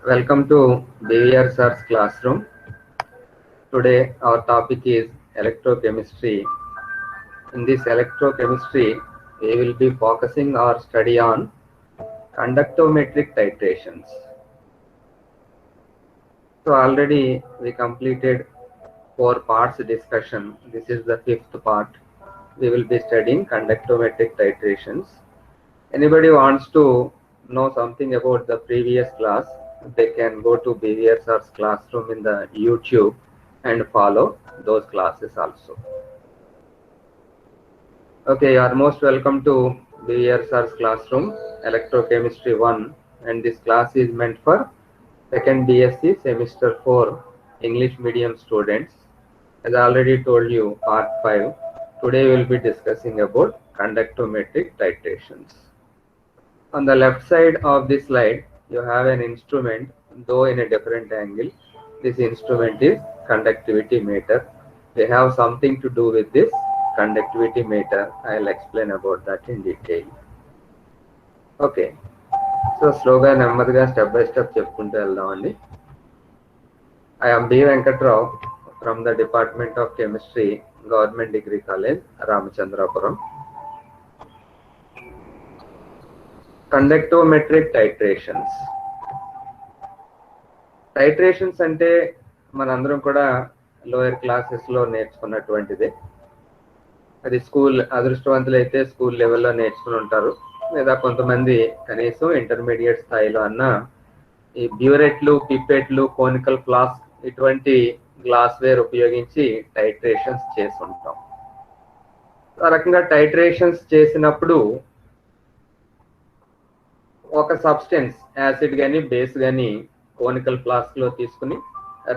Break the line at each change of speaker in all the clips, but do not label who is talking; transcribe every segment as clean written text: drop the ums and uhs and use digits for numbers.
Welcome to BVR Sir's classroom. Today our topic is electrochemistry. In this electrochemistry, we will be focusing our study on conductometric titrations. So already we completed 4 parts discussion. This is the 5th part. We will be studying conductometric titrations. Anybody wants to know something about the previous class, they can go to BVR Sir's classroom in the YouTube and follow those classes also. Okay, you are most welcome to BVR Sir's classroom, Electrochemistry 1, and this class is meant for second BSc semester 4 English medium students. As I already told you, part 5, today we will be discussing about conductometric titrations. On the left side of this slide, you have an instrument, though in a different angle. This instrument is conductivity meter. We have something to do with this conductivity meter. I'll explain about that in detail. Okay. So slowగా నెమ్మదిగా step by step చెప్పుకుంటూ వెళ్దామండి. I am B. Venkatrao from the Department of Chemistry, Government Degree College, Ramachandrapuram. Conductometric titrations. Titrations అంటే మనందరం కూడా lower క్లాసెస్లో నేర్చుకున్నటువంటిదే. అది school అదృష్టవంతులైతే school లెవెల్లో నేర్చుకుని ఉంటారు, లేదా కొంతమంది కనీసం ఇంటర్మీడియట్ స్థాయిలో అన్న ఈ బ్యూరెట్లు, పిపెట్లు, కోనికల్ ఫ్లాస్క్ ఇటువంటి గ్లాస్వేర్ ఉపయోగించి టైట్రేషన్స్ చేసి ఉంటాం. ఆ రకంగా టైట్రేషన్స్ చేసినప్పుడు ఒక సబ్స్టెన్స్, యాసిడ్ కానీ బేస్ కానీ కోనికల్ ఫ్లాస్క్ లో తీసుకుని,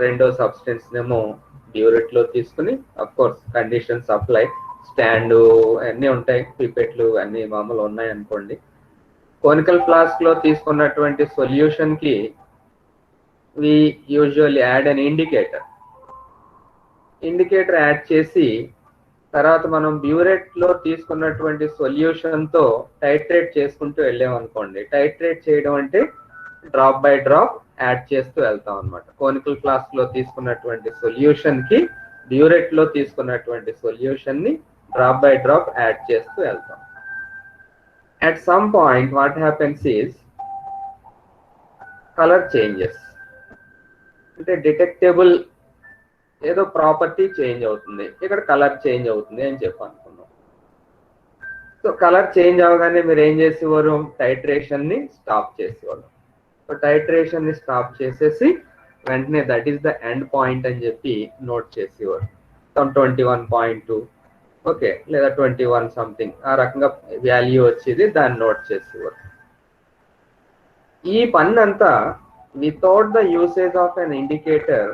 రెండో సబ్స్టెన్స్ నేమో బ్యూరెట్ లో తీసుకుని, of course conditions apply, stand అన్నీ ఉంటాయి, పిపెట్లు అన్ని మామూలు ఉన్నాయి అనుకోండి. కోనికల్ ఫ్లాస్క్ లో తీసుకున్నటువంటి సొల్యూషన్ కి we usually add an indicator add చేసి, తర్వాత మనం బ్యూరెట్ లో తీసుకున్నటువంటి సొల్యూషన్ తో టైట్రేట్ చేసుకుంటూ వెళ్ళామనుకోండి. టైట్రేట్ చేయడం అంటే డ్రాప్ బై డ్రాప్ యాడ్ చేస్తూ వెళ్తాం అనమాట. కోనికల్ ఫ్లాస్క్ లో తీసుకున్నటువంటి సొల్యూషన్ కి బ్యూరెట్ లో తీసుకున్నటువంటి సొల్యూషన్ ని డ్రాప్ బై డ్రాప్ యాడ్ చేస్తూ వెళ్తాం. At some point what happens is colour changes. అంటే డిటెక్టబుల్ ఏదో ప్రాపర్టీ చేంజ్ అవుతుంది, ఇక్కడ కలర్ చేంజ్ అవుతుంది అని చెప్పి అనుకున్నాం. సో కలర్ చేంజ్ అవగానే మీరు ఏం చేసేవారు, టైట్రేషన్ ని స్టాప్ చేసేవారు. సో టైట్రేషన్ ని స్టాప్ చేసేసి వెంటనే that is the end point అని చెప్పి నోట్ చేసేవారు. 21.2 ఓకే, లేదా 21 సంథింగ్ ఆ రకంగా వాల్యూ వచ్చేది, దాన్ని నోట్ చేసేవారు. ఈ పని అంతా without the usage of an indicator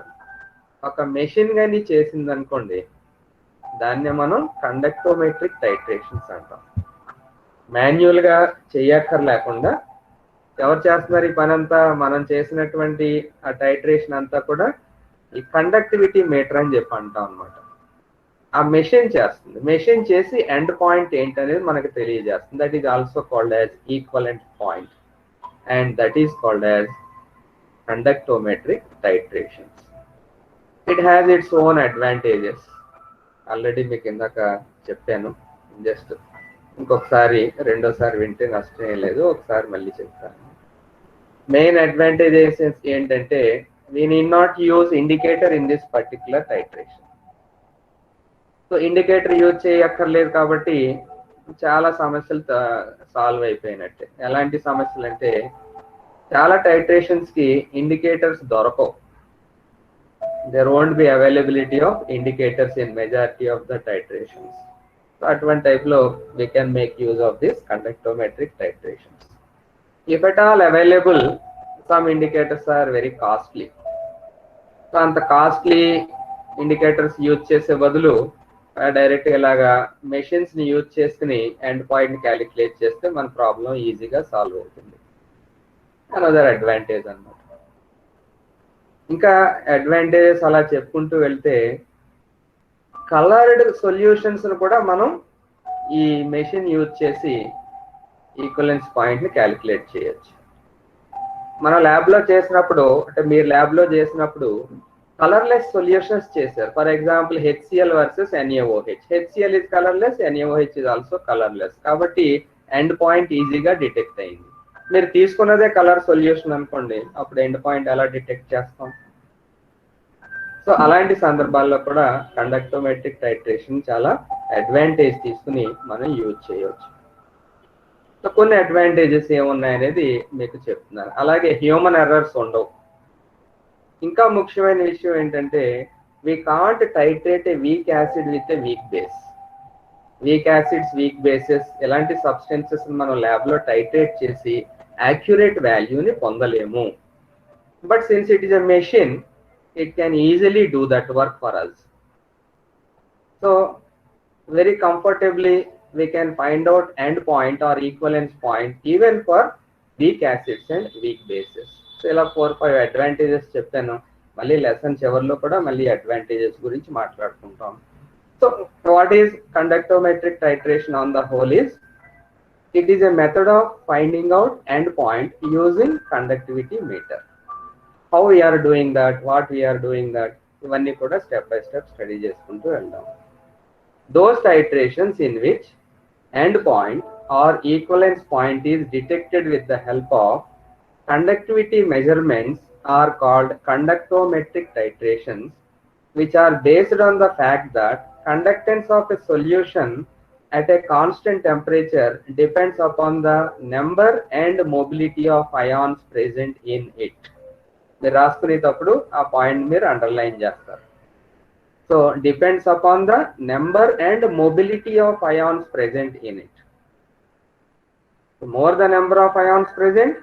ఒక మెషిన్ కానీ చేసింది అనుకోండి, దాన్ని మనం కండక్టోమెట్రిక్ టైట్రేషన్స్ అంటాం. మాన్యువల్ గా చేయక్కర్లేకుండా ఎవరు చేస్తున్నారు ఈ పని అంతా, మనం చేసినటువంటి ఆ టైట్రేషన్ అంతా కూడా ఈ కండక్టివిటీ మీటర్ అని చెప్పి అంటాం అనమాట. ఆ మెషిన్ చేస్తుంది, మెషిన్ చేసి ఎండ్ పాయింట్ ఏంటనేది మనకు తెలియజేస్తుంది. That is also called as equivalent point, and that is called as conductometric titrations. It has its own advantages. Already మీకు ఇందాక చెప్పాను, జస్ట్ ఇంకొకసారి రెండోసారి వింటే నష్టం లేదు, ఒకసారి మళ్ళీ చెప్తాను. మెయిన్ అడ్వాంటేజెస్ ఏంటంటే we need not use indicator in this particular titration. So indicator use చేయక్కర్లేదు కాబట్టి చాలా సమస్యలు సాల్వ్ అయిపోయినట్టే. ఎలాంటి సమస్యలు అంటే, చాలా టైట్రేషన్స్ కి ఇండికేటర్స్ దొరకవు. There won't be availability of indicators in majority of the titrations. So అటువంటి type లో we can make use of this conductometric titrations. If at all available, some indicators are very costly. So అంత costly indicators use చేసే బదులు direct ఇలాగా machines ని use చేసుకుని end point ని calculate చేస్తే మన ప్రాబ్లం ఈజీగా సాల్వ్ అవుతుంది. అనదర్ అడ్వాంటేజ్ అన్నమాట. ఇంకా అడ్వాంటేజెస్ అలా చెప్పుకుంటూ వెళ్తే, కలర్డ్ సొల్యూషన్స్ కూడా మనం ఈ మెషిన్ యూజ్ చేసి ఈక్వలెన్స్ పాయింట్ ని క్యాలిక్యులేట్ చేయొచ్చు. మన ల్యాబ్ లో చేసినప్పుడు, అంటే మీరు ల్యాబ్ లో చేసినప్పుడు కలర్లెస్ సొల్యూషన్స్ చేశారు. For example HCl versus NaOH. HCl is colorless, NaOH is also colorless. కాబట్టి ఎండ్ పాయింట్ ఈజీగా డిటెక్ట్ అయింది. మీరు తీసుకున్నదే కలర్ సొల్యూషన్ అనుకోండి, అప్పుడు ఎండ్ పాయింట్ ఎలా డిటెక్ట్ చేస్తాం? సో అలాంటి సందర్భాల్లో కూడా కండక్టోమెట్రిక్ టైట్రేషన్ చాలా అడ్వాంటేజ్ తీసుకుని మనం యూజ్ చేయవచ్చు. సో కొన్ని అడ్వాంటేజెస్ ఏమున్నాయనేది మీకు చెప్తున్నాను. అలాగే హ్యూమన్ ఎర్రర్స్ ఉండవు. ఇంకా ముఖ్యమైన విషయం ఏంటంటే, we can't titrate A weak acid with a weak base. Week acids, week bases ఇలాంటి సబ్స్టెన్సెస్ మనం ల్యాబ్లో టైట్రేట్ చేసి యాక్యురేట్ వాల్యూని పొందలేము. But since it is a machine, it can easily do that work for us. So very comfortably we can find out end point or equivalence point even for weak acids and weak bases. So ఇలా 4-5 advantages చెప్పాను. మళ్ళీ lesson చివరిలో కూడా మళ్ళీ advantages గురించి మాట్లాడుకుంటాం. So what is conductometric titration on the whole is, it is a method of finding out end point using conductivity meter. How we are doing that, what we are doing that, ఇవన్నీ కూడా step by step study చేసుకుంటూ వెళ్దాం. Those titrations in which end point or equivalence point is detected with the help of conductivity measurements are called conductometric titrations, which are based on the fact that conductance of a solution at a constant temperature depends upon the number and mobility of ions present in it. మీరు రాసుకునేటప్పుడు ఆ point మీరు underline చేస్తారు. So depends upon the number and mobility of ions present in it. More the number of ions present,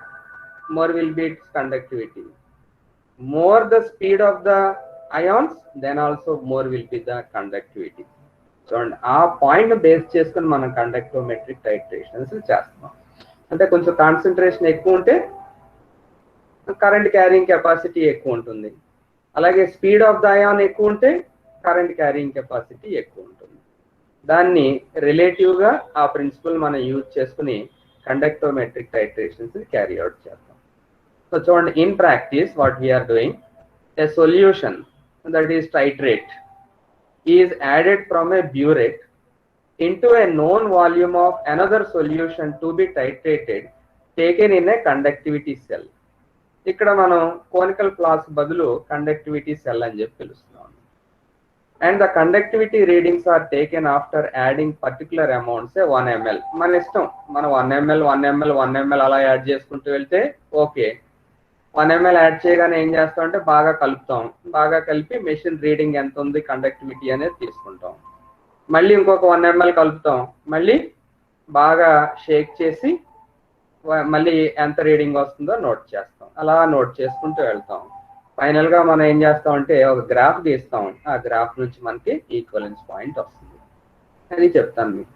more will be its conductivity. More the speed of the ions, then also more will be the conductivity. చూడండి, ఆ point base చేసుకుని మనం conductometric titrations చేస్తాం. అంటే కొంచెం concentration ఎక్కువ ఉంటే current carrying capacity ఎక్కువ ఉంటుంది. అలాగే స్పీడ్ ఆఫ్ ద అయాన్ ఎక్కువ ఉంటే కరెంట్ క్యారింగ్ కెపాసిటీ ఎక్కువ ఉంటుంది. దాన్ని రిలేటివ్గా ఆ ప్రిన్సిపల్ మనం యూజ్ చేసుకుని కండక్టోమెట్రిక్ టైట్రేషన్స్ క్యారీ అవుట్ చేస్తాం. సో చూడండి, in practice what we are doing, a solution that is titrate is added from a burette into a known volume of another solution to be titrated taken in a conductivity cell. ఇక్కడ మనం conical flask బదులు conductivity cell అని చెప్పి పిలుస్తున్నాం. And the conductivity readings are taken after adding particular amounts 1 ml. మన ఇష్టం, మనం 1 ml 1 ml 1 ml అలా యాడ్ చేసుకుంటూ వెళ్తే ఓకే. 1 ml యాడ్ చేయగానే ఏం చేస్తాం అంటే బాగా కలుపుతాం. బాగా కలిపి మెషిన్ రీడింగ్ ఎంత ఉంది కండక్టివిటీ అనేది తీసుకుంటాం. మళ్ళీ ఇంకొక 1 ml కలుపుతాం. మళ్ళీ బాగా షేక్ చేసి మళ్ళీ ఎంత రీడింగ్ వస్తుందో నోట్ చేస్తాం. అలా నోట్ చేసుకుంటూ వెళ్తాం. ఫైనల్గా మనం ఏం చేస్తాం అంటే ఒక గ్రాఫ్ గీస్తాం. ఆ గ్రాఫ్ నుంచి మనకి ఈక్వలెన్స్ పాయింట్ వస్తుంది. అది చెప్తాను మీకు.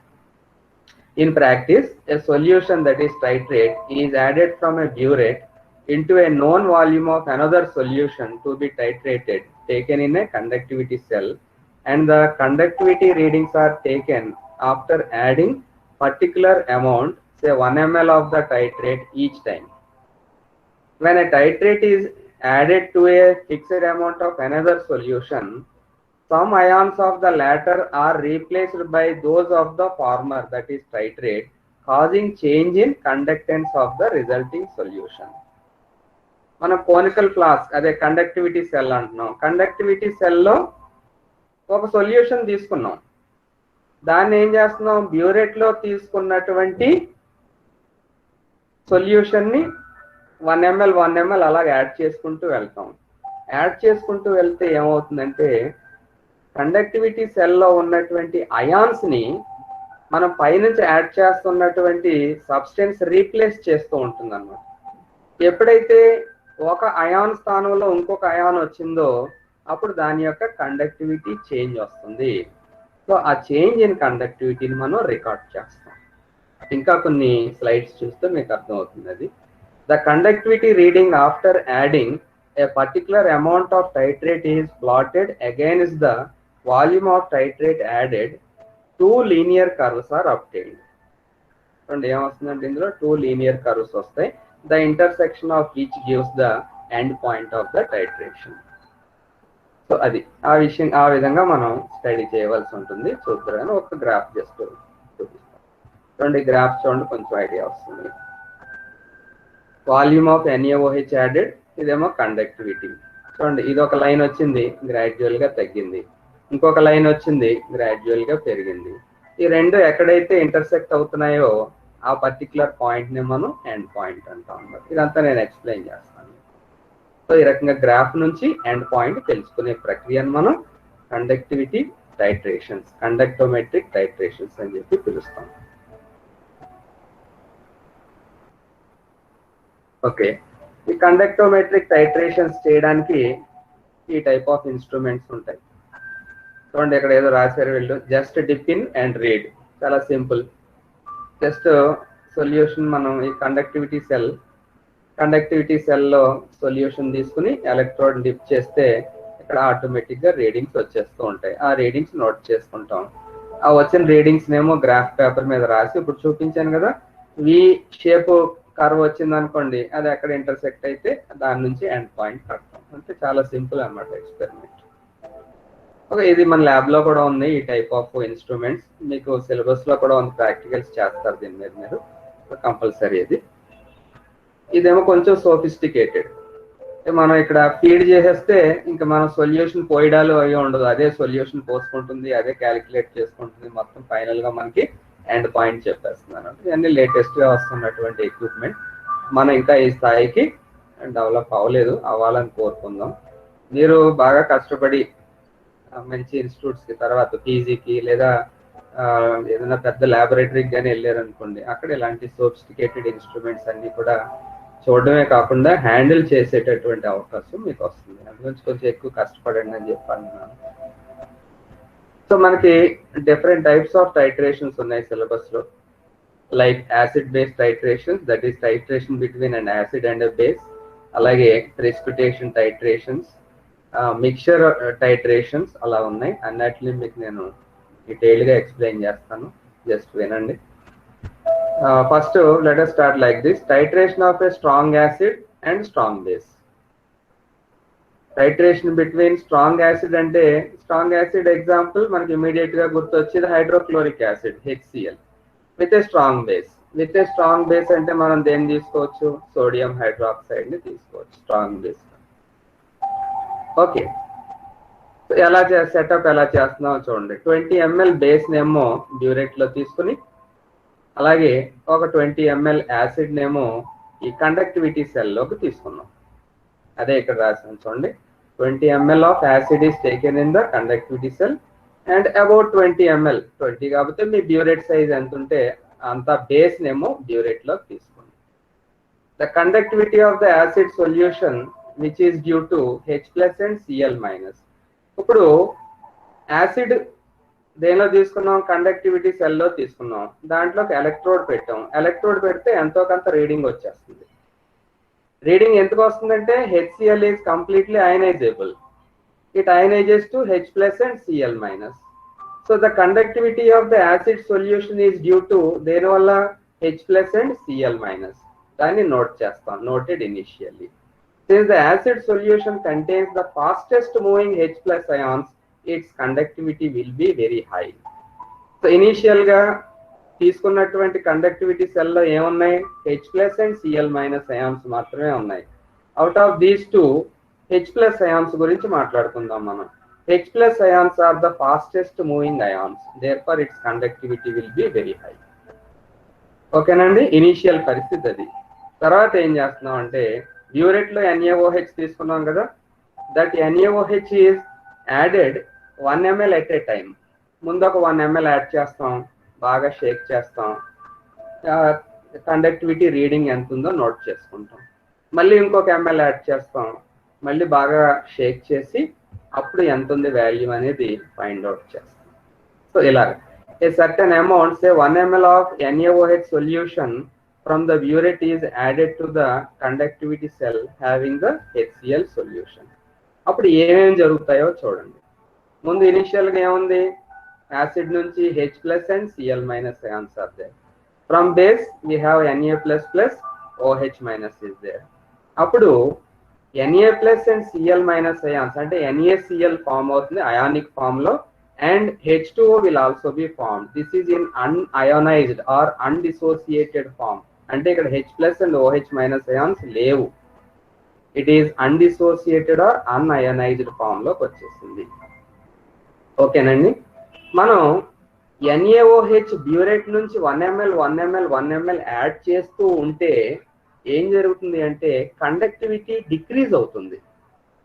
In practice, A solution that is titrate is added from a burette into a known volume of another solution to be titrated taken in a conductivity cell, and the conductivity readings are taken after adding particular amount, say 1 ml of the titrate each time. When a titrate is added to a fixed amount of another solution, some ions of the latter are replaced by those of the former, that is titrate, causing change in conductance of the resulting solution. మనం conical flask, అదే conductivity cell అంటున్నాం. Conductivity సెల్లో ఒక solution తీసుకున్నాం. దాన్ని ఏం చేస్తున్నాం, బ్యూరేట్లో తీసుకున్నటువంటి సొల్యూషన్ని 1 ml 1 ml అలా యాడ్ చేసుకుంటూ వెళ్తాం. యాడ్ చేసుకుంటూ వెళ్తే ఏమవుతుందంటే కండక్టివిటీ సెల్లో ఉన్నటువంటి అయాన్స్ని మనం పైనుంచి యాడ్ చేస్తున్నటువంటి సబ్స్టెన్స్ రీప్లేస్ చేస్తూ ఉంటుంది అన్నమాట. ఎప్పుడైతే ఒక అయాన్ స్థానంలో ఇంకొక అయాన్ వచ్చిందో అప్పుడు దాని యొక్క కండక్టివిటీ చేంజ్ వస్తుంది. సో ఆ చేంజ్ ఇన్ కండక్టివిటీని మనం రికార్డ్ చేస్తాం. ఇంకా కొన్ని స్లైడ్స్ చూస్తే మీకు అర్థమవుతుంది అది. The conductivity reading after adding a particular amount of titrate is plotted against the volume of titrate added. 2 linear curves are obtained. చూడండి ఏమొస్తుందంటే ఇందులో 2 లీనియర్ కర్వ్స్ వస్తాయి. the intersection of which gives the end point of the titration. So అది ఆ విషయం ఆ విధంగా మనం స్టడీ చేయవలసి ఉంటుంది. చూద్దరు కానీ ఒక గ్రాఫ్ జస్ట్ చూపిస్తాం. చూడండి గ్రాఫ్ చూడండి, కొంచెం ఐడియా వస్తుంది. వాల్యూమ్ ఆఫ్ NaOH యాడెడ్, ఇదేమో కండక్టివిటీ. చూడండి ఇది ఒక లైన్ వచ్చింది, గ్రాడ్యువల్ గా తగ్గింది. ఇంకొక లైన్ వచ్చింది, గ్రాడ్యువల్ గా పెరిగింది. ఈ రెండు ఎక్కడైతే ఇంటర్సెక్ట్ అవుతున్నాయో ఆ పర్టికులర్ పాయింట్ ని మనం ఎండ్ పాయింట్ అంటాం అన్నమాట. ఇదంతా నేను ఎక్స్ప్లెయిన్ చేస్తాను. సో ఈ రకంగా గ్రాఫ్ నుంచి ఎండ్ పాయింట్ తెలుసుకునే ప్రక్రియను మనం కండక్టివిటీ టైట్రేషన్స్, కండక్టోమెట్రిక్ టైట్రేషన్స్ అని చెప్పి పిలుస్తాం. ఓకే, ఈ కండక్టోమెట్రిక్ టైట్రేషన్స్ చేయడానికి ఈ టైప్ ఆఫ్ ఇన్స్ట్రుమెంట్స్ ఉంటాయి. చూడండి ఇక్కడ ఏదో రాశారు వీళ్ళు, just dip in and read. చాలా సింపుల్. జస్ట్ సొల్యూషన్ మనం ఈ కండక్టివిటీ సెల్లో సొల్యూషన్ తీసుకుని ఎలక్ట్రోడ్ డిప్ చేస్తే ఇక్కడ ఆటోమేటిక్ గా రీడింగ్స్ వచ్చేస్తూ ఉంటాయి. ఆ రీడింగ్స్ నోట్ చేసుకుంటాం. ఆ వచ్చిన రీడింగ్స్ నేమో గ్రాఫ్ పేపర్ మీద రాసి, ఇప్పుడు చూపించాను కదా వి షేప్ కర్వ్ వచ్చింది అనుకోండి, అది ఎక్కడ ఇంటర్సెక్ట్ అయితే దాని నుంచి ఎండ్ పాయింట్ కడతాం. అంటే చాలా సింపుల్ అన్నమాట ఎక్స్పెరిమెంట్. ఓకే, ఇది మన ల్యాబ్ లో కూడా ఉంది ఈ టైప్ ఆఫ్ ఇన్స్ట్రుమెంట్స్. మీకు సిలబస్ లో కూడా ఉంది, ప్రాక్టికల్స్ చేస్తారు దీని మీద మీరు కంపల్సరీ. ఇదేమో కొంచెం సోఫిస్టికేటెడ్. మనం ఇక్కడ ఫీడ్ చేసేస్తే ఇంకా మనం సొల్యూషన్ పోయడాలు అవి ఉండదు, అదే సొల్యూషన్ పోసుకుంటుంది, అదే క్యాలిక్యులేట్ చేసుకుంటుంది, మొత్తం ఫైనల్ గా మనకి ఎండ్ పాయింట్ చెప్పేస్తున్నాను. ఇవన్నీ లేటెస్ట్ గా వస్తున్నటువంటి ఎక్విప్మెంట్. మనం ఇంకా ఈ స్థాయికి డెవలప్ అవ్వలేదు, అవ్వాలని కోరుకుందాం. మీరు బాగా కష్టపడి మంచి ఇన్స్టిట్యూట్స్ కి, తర్వాత పీజీకి లేదా ఏదైనా పెద్ద ల్యాబొరేటరీకి కానీ వెళ్ళారనుకోండి, అక్కడ ఇలాంటి సోఫిస్టికేటెడ్ ఇన్స్ట్రుమెంట్స్ అన్ని కూడా చూడడమే కాకుండా హ్యాండిల్ చేసేటటువంటి అవకాశం మీకు వస్తుంది. అందుగురించి కొంచెం ఎక్కువ కష్టపడండి అని చెప్పాను. సో మనకి డిఫరెంట్ టైప్స్ ఆఫ్ టైట్రేషన్స్ ఉన్నాయి సిలబస్ లో. Like acid base titrations, that is titration between and acid and base. అలాగే ప్రెసిపిటేషన్ టైట్రేషన్స్, మిక్చర్ టైట్రేషన్స్ అలా ఉన్నాయి. అన్నిటిని మీకు నేను డీటెయిల్ గా ఎక్స్ప్లెయిన్ చేస్తాను, జస్ట్ వినండి. First, let us start like this. Titration of a strong acid and strong base. Titration between strong acid and strong acid example మనకి immediate గా గుర్తొచ్చేది hydrochloric acid HCl with a strong base. With a strong base అంటే మనం దేన్ని తీసుకోవచ్చు, sodium hydroxide ని తీసుకోవచ్చు strong base. Okay, ఎలా సెటప్ ఎలా చేస్తున్నామో చూడండి. 20 ml బేస్ నేమో బ్యూరేట్ లో తీసుకుని, అలాగే ఒక 20 ml యాసిడ్ నేమో ఈ కండక్టివిటీ సెల్లోకి తీసుకున్నాం. అదే ఇక్కడ రాసాను చూడండి. 20 ml of acid is taken in the conductivity cell and about 20 ml, 20 కాకపోతే మీ బ్యూరేట్ సైజ్ ఎంత ఉంటే అంత బేస్ నేమో బ్యూరేట్ లోకి తీసుకోండి. The conductivity of the acid solution which is due to H+ and Cl-. ఇప్పుడు యాసిడ్ దేనిలో తీసుకున్నాం, కండక్టివిటీ సెల్లో తీసుకున్నాం, దాంట్లోకి ఎలక్ట్రోడ్ పెట్టాం. ఎలక్ట్రోడ్ పెడితే ఎంతో కొంత రీడింగ్ వచ్చేస్తుంది. రీడింగ్ ఎందుకు వస్తుందంటే HCl is completely ionisable. It ionises to H+ and Cl-. So the conductivity of the acid solution is due to దేనివల్ల H+ అండ్ Cl-. దాన్ని నోట్ చేస్తాం, noted initially. Since the acid solution contains the fastest moving H+ ions, its conductivity will be very high. So initial గా తీసుకున్నటువంటి conductivity cell లో ఏమున్నాయి, H+ and Cl- ions మాత్రమే ఉన్నాయి. Out of these two H+ ions గురించి మాట్లాడుకుందాం మనం. H+ ions are the fastest moving ions, therefore its conductivity will be very high. ఓకేనండి, ఇనీషియల్ పరిస్థితి అది. తర్వాత ఏం చేస్తున్నాం అంటే బ్యూరేట్ లో NaOH తీసుకున్నాం కదా, that NaOH is added 1 ml at a time. ముందు ఒక 1 ml యాడ్ చేస్తాం, బాగా షేక్ చేస్తాం, కండక్టివిటీ రీడింగ్ ఎంత ఉందో నోట్ చేసుకుంటాం. మళ్ళీ ఇంకొక ml యాడ్ చేస్తాం, మళ్ళీ బాగా షేక్ చేసి అప్పుడు ఎంత ఉంది వాల్యూ అనేది ఫైండ్ అవుట్ చేస్తాం. సో ఇలా a certain amount, say 1 ml of NaOH solution from the burette is added to the conductivity cell having the HCl solution. అప్పుడు ఏమేమి జరుగుతాయో చూడండి. ముందు ఇనిషియల్ గా ఏముంది, యాసిడ్ నుంచి H+ and Cl- ions are there. From base we have Na++ OH minus is there. అప్పుడు Na plus and Cl minus ions అంటే NaCl ఫామ్ అవుతుంది అయానిక్ ఫామ్ లో, and H2O will also be formed. This is in unionized or undissociated form. అంటే ఇక్కడ H plus and OH minus ions లేవు. It is undissociated or unionized form లోకి వచ్చేసింది. ఓకేనండి. మనం NaOH బ్యూరేట్ నుంచి 1 ml 1 ml 1 ml యాడ్ చేస్తూ ఉంటే ఏం జరుగుతుంది అంటే కండక్టివిటీ డిక్రీజ్ అవుతుంది.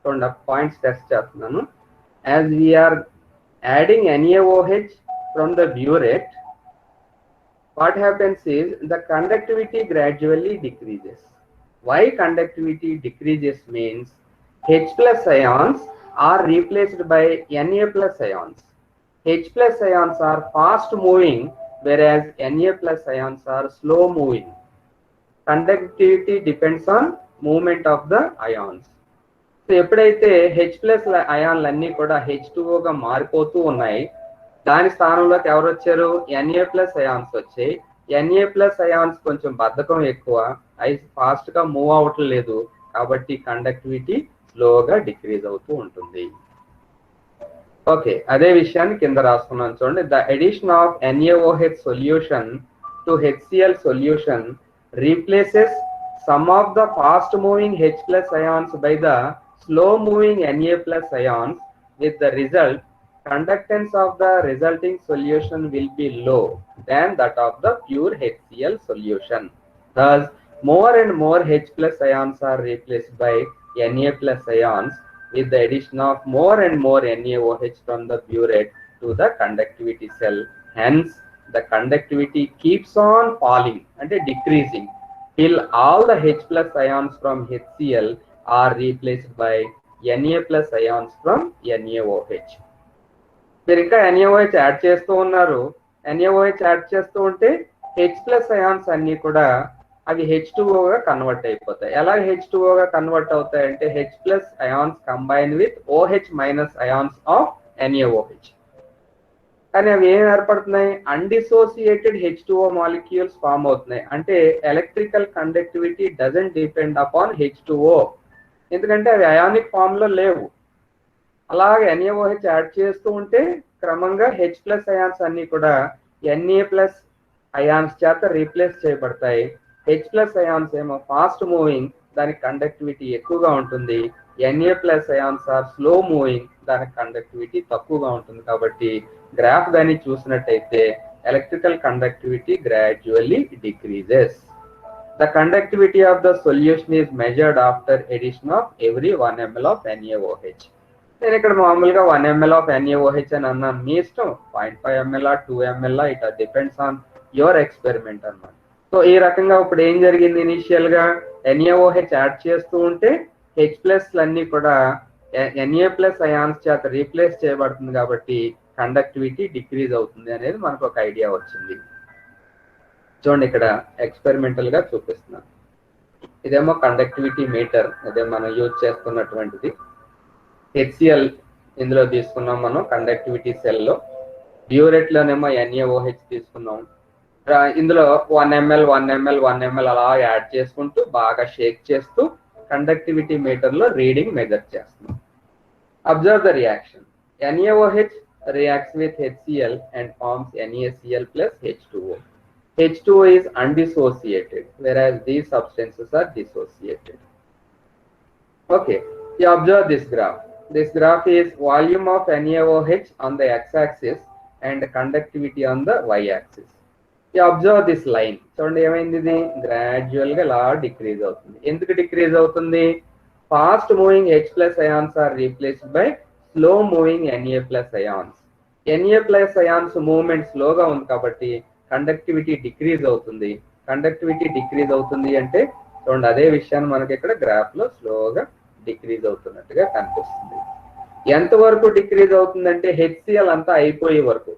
చూడండి పాయింట్స్ టెస్ట్ చేస్తున్నాను. As we are adding NaOH from the burette, what happens is the conductivity gradually decreases. Why conductivity decreases means H plus ions are replaced by Na plus ions. H plus ions are fast moving whereas Na plus ions are slow moving. Conductivity depends on movement of the ions. So ఎప్పుడైతే H plus అయాన్లన్నీ కూడా H2O గా మారిపోతూ ఉన్నాయి, దాని స్థానంలోకి ఎవరు వచ్చారు? Na plus ions వచ్చాయి. Na plus అయాన్స్ కొంచెం బద్ధకం ఎక్కువ, అవి ఫాస్ట్ గా మూవ్ అవ్వట్లేదు, కాబట్టి కండక్టివిటీ స్లోగా డిక్రీజ్ అవుతూ ఉంటుంది. ఓకే, అదే విషయాన్ని కింద రాసుకున్నాను చూడండి. The addition of NaOH solution to HCl solution replaces some of the fast moving H plus ions by the slow moving Na plus ions, with the result conductance of the resulting solution will be low than that of the pure HCl solution. Thus, more and more H plus ions are replaced by Na plus ions with the addition of more and more NaOH from the burette to the conductivity cell. Hence, the conductivity keeps on falling and decreasing till all the H plus ions from HCl are replaced by Na plus ions from NaOH. మీరు ఇంకా NaOH add చేస్తూ ఉన్నారు. NaOH add చేస్తూ ఉంటే H plus ions అన్ని కూడా అవి H2O గా కన్వర్ట్ అయిపోతాయి. ఎలా H2O గా కన్వర్ట్ అవుతాయి అంటే H plus ions combine with OH minus ions of NaOH. కానీ అవి ఏం ఏర్పడుతున్నాయి? అన్డిసోసియేటెడ్ H2O మాలిక్యూల్స్ ఫామ్ అవుతున్నాయి. అంటే electrical conductivity doesn't depend upon H2O, ఎందుకంటే అవి అయానిక్ ఫామ్ లో లేవు. అలాగే NaOH యాడ్ చేస్తూ ఉంటే క్రమంగా H plus అయాన్స్ అన్ని కూడా Na plus అయాన్స్ చేత రీప్లేస్ చేయబడతాయి. H plus అయాన్స్ ఏమో ఫాస్ట్ మూవింగ్, దానికి కండక్టివిటీ ఎక్కువగా ఉంటుంది. Na plus ions are slow moving, దానికి కండక్టివిటీ తక్కువగా ఉంటుంది. కాబట్టి గ్రాఫ్ కానీ చూసినట్టయితే electrical conductivity gradually decreases. The conductivity of the solution is measured after addition of every 1 ml of NaOH. నేను ఇక్కడ మామూలుగా 1 ml of NaOH అని అన్నాను, మీ ఇష్టం 0.5 ml 2 ml it depends on your experiment అన్నమాట. సో ఈ రకంగా ఇప్పుడు ఏం జరిగింది? ఇనిషియల్ గా NaOH యాడ్ చేస్తూ ఉంటే H plus అన్ని కూడా Na plus అయాన్స్ చేత రీప్లేస్ చేయబడుతుంది, కాబట్టి కండక్టివిటీ డిక్రీజ్ అవుతుంది అనేది మనకు ఒక ఐడియా వచ్చింది. చూడండి ఇక్కడ ఎక్స్పెరిమెంటల్ గా చూపిస్తున్నాను. ఇదేమో కండక్టివిటీ మీటర్, అదే మనం యూజ్ చేస్తున్నటువంటిది. HCl ఇందులో తీసుకున్నాం మనం కండక్టివిటీ సెల్ లో. బ్యూరెట్ లోనేమో NaOH తీసుకున్నాం. ఇందులో 1 ml 1 ml 1 ml అలా యాడ్ చేసుకుంటూ బాగా షేక్ చేస్తూ కండక్టివిటీ మీటర్ లో రీడింగ్ మెజర్ చేస్తున్నాం. Observe the reaction. NaOH reacts with HCl and forms NaCl plus H2O. H2O is undissociated, whereas these substances are dissociated. Okay, you observe this graph. This graph is volume of NaOH on the x-axis and conductivity on the y-axis. You observe this line. చూడండి ఏమైంది? ఇది gradual గా ఇలా decrease అవుతుంది. ఎందుకు decrease అవుతుంది? Fast moving H plus ions are replaced by slow moving Na plus ions. Na plus ions movement స్లోగా ఉంది కాబట్టి కండక్టివిటీ డిక్రీజ్ అవుతుంది. కండక్టివిటీ డిక్రీజ్ అవుతుంది అంటే చూడండి అదే విషయాన్ని మనకి ఇక్కడ గ్రాఫ్ లో స్లోగా డిక్రీజ్ అవుతున్నట్టుగా కనిపిస్తుంది. ఎంతవరకు డిక్రీజ్ అవుతుందంటే HCl అంతా అయిపోయే వరకు.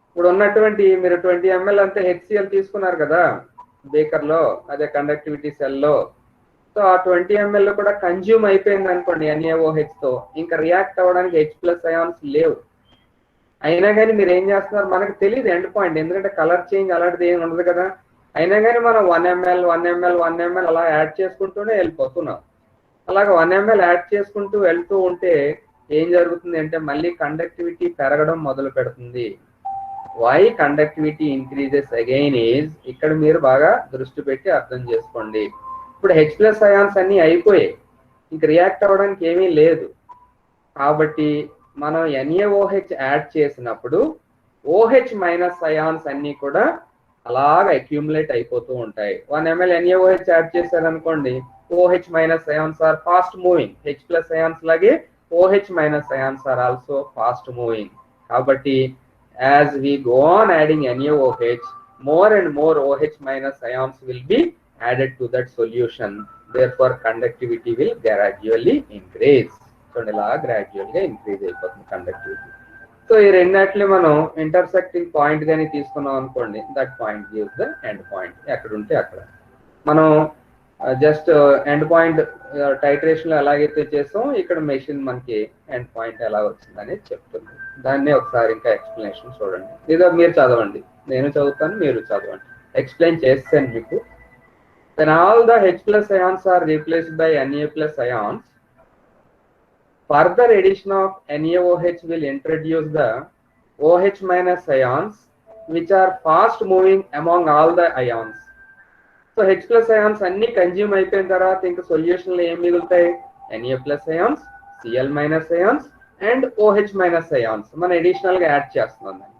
ఇప్పుడు ఉన్నటువంటి మీరు 20 ml అంతా HCl తీసుకున్నారు కదా బేకర్ లో, అదే కండక్టివిటీ సెల్ లో. సో ఆ 20 ml కూడా కన్జ్యూమ్ అయిపోయింది అనుకోండి NaOH తో, ఇంకా రియాక్ట్ అవ్వడానికి H plus అయాన్స్ లేవు. అయినా కానీ మీరు ఏం చేస్తున్నారు మనకు తెలియదు ఎండ్ పాయింట్, ఎందుకంటే కలర్ చేంజ్ అలాంటిది ఏమి ఉండదు కదా. అయినా కానీ మనం 1 ml 1 ml 1 ml అలా యాడ్ చేసుకుంటూనే వెళ్ళిపోతున్నాం. అలాగ 1 ml యాడ్ చేసుకుంటూ వెళ్తూ ఉంటే ఏం జరుగుతుంది అంటే మళ్ళీ కండక్టివిటీ పెరగడం మొదలు పెడుతుంది. Why conductivity increases again is, ఇక్కడ మీరు బాగా దృష్టి పెట్టి అర్థం చేసుకోండి. ఇప్పుడు H+ అయాన్స్ అన్ని అయిపోయాయి, ఇంక రియాక్ట్ అవ్వడానికి ఏమీ లేదు. కాబట్టి మనం NaOH యాడ్ చేసినప్పుడు OH మైనస్ అయాన్స్ అన్ని కూడా అలాగ అక్యూములేట్ అయిపోతూ ఉంటాయి. 1 ml NaOH యాడ్ చేశారనుకోండి, OH minus ions are fast moving. H+ ions లాగే OH minus ions are also fast moving. కాబట్టి as we go on adding NaOH, more and more OH minus ions will be added to that solution. Therefore, conductivity will gradually increase. So, gradually increase conductivity. So, ఈ రెండిట్లో మనం intersecting point గాని తీసుకున్నాం అనుకోండి, that point gives the end point. ఎక్కడ ఉంటే అక్కడ మనం జస్ట్ ఎండ్ పాయింట్ టైట్రేషన్ లో ఎలాగైతే చేస్తాం, ఇక్కడ మెషిన్ మనకి ఎండ్ పాయింట్ ఎలా వచ్చిందని చెప్తుంది. దాన్ని ఒకసారి ఇంకా ఎక్స్ప్లెనేషన్ చూడండి, లేదా మీరు చదవండి, నేను చదువుతాను మీరు చదవండి. ఎక్స్ప్లెయిన్ చేస్తాను మీకు. When all the H+ ions are replaced by Na+ ions, further addition of NaOH will introduce the OH minus ions, which are fast moving among all the ions. So H+ ions అన్ని consume అయిపోయిన తర్వాత ఇంకా solution లో ఏం మిగులుతాయి? Na+ ions, Cl minus ions and OH minus ions మనం additional గా add చేస్తున్నాం.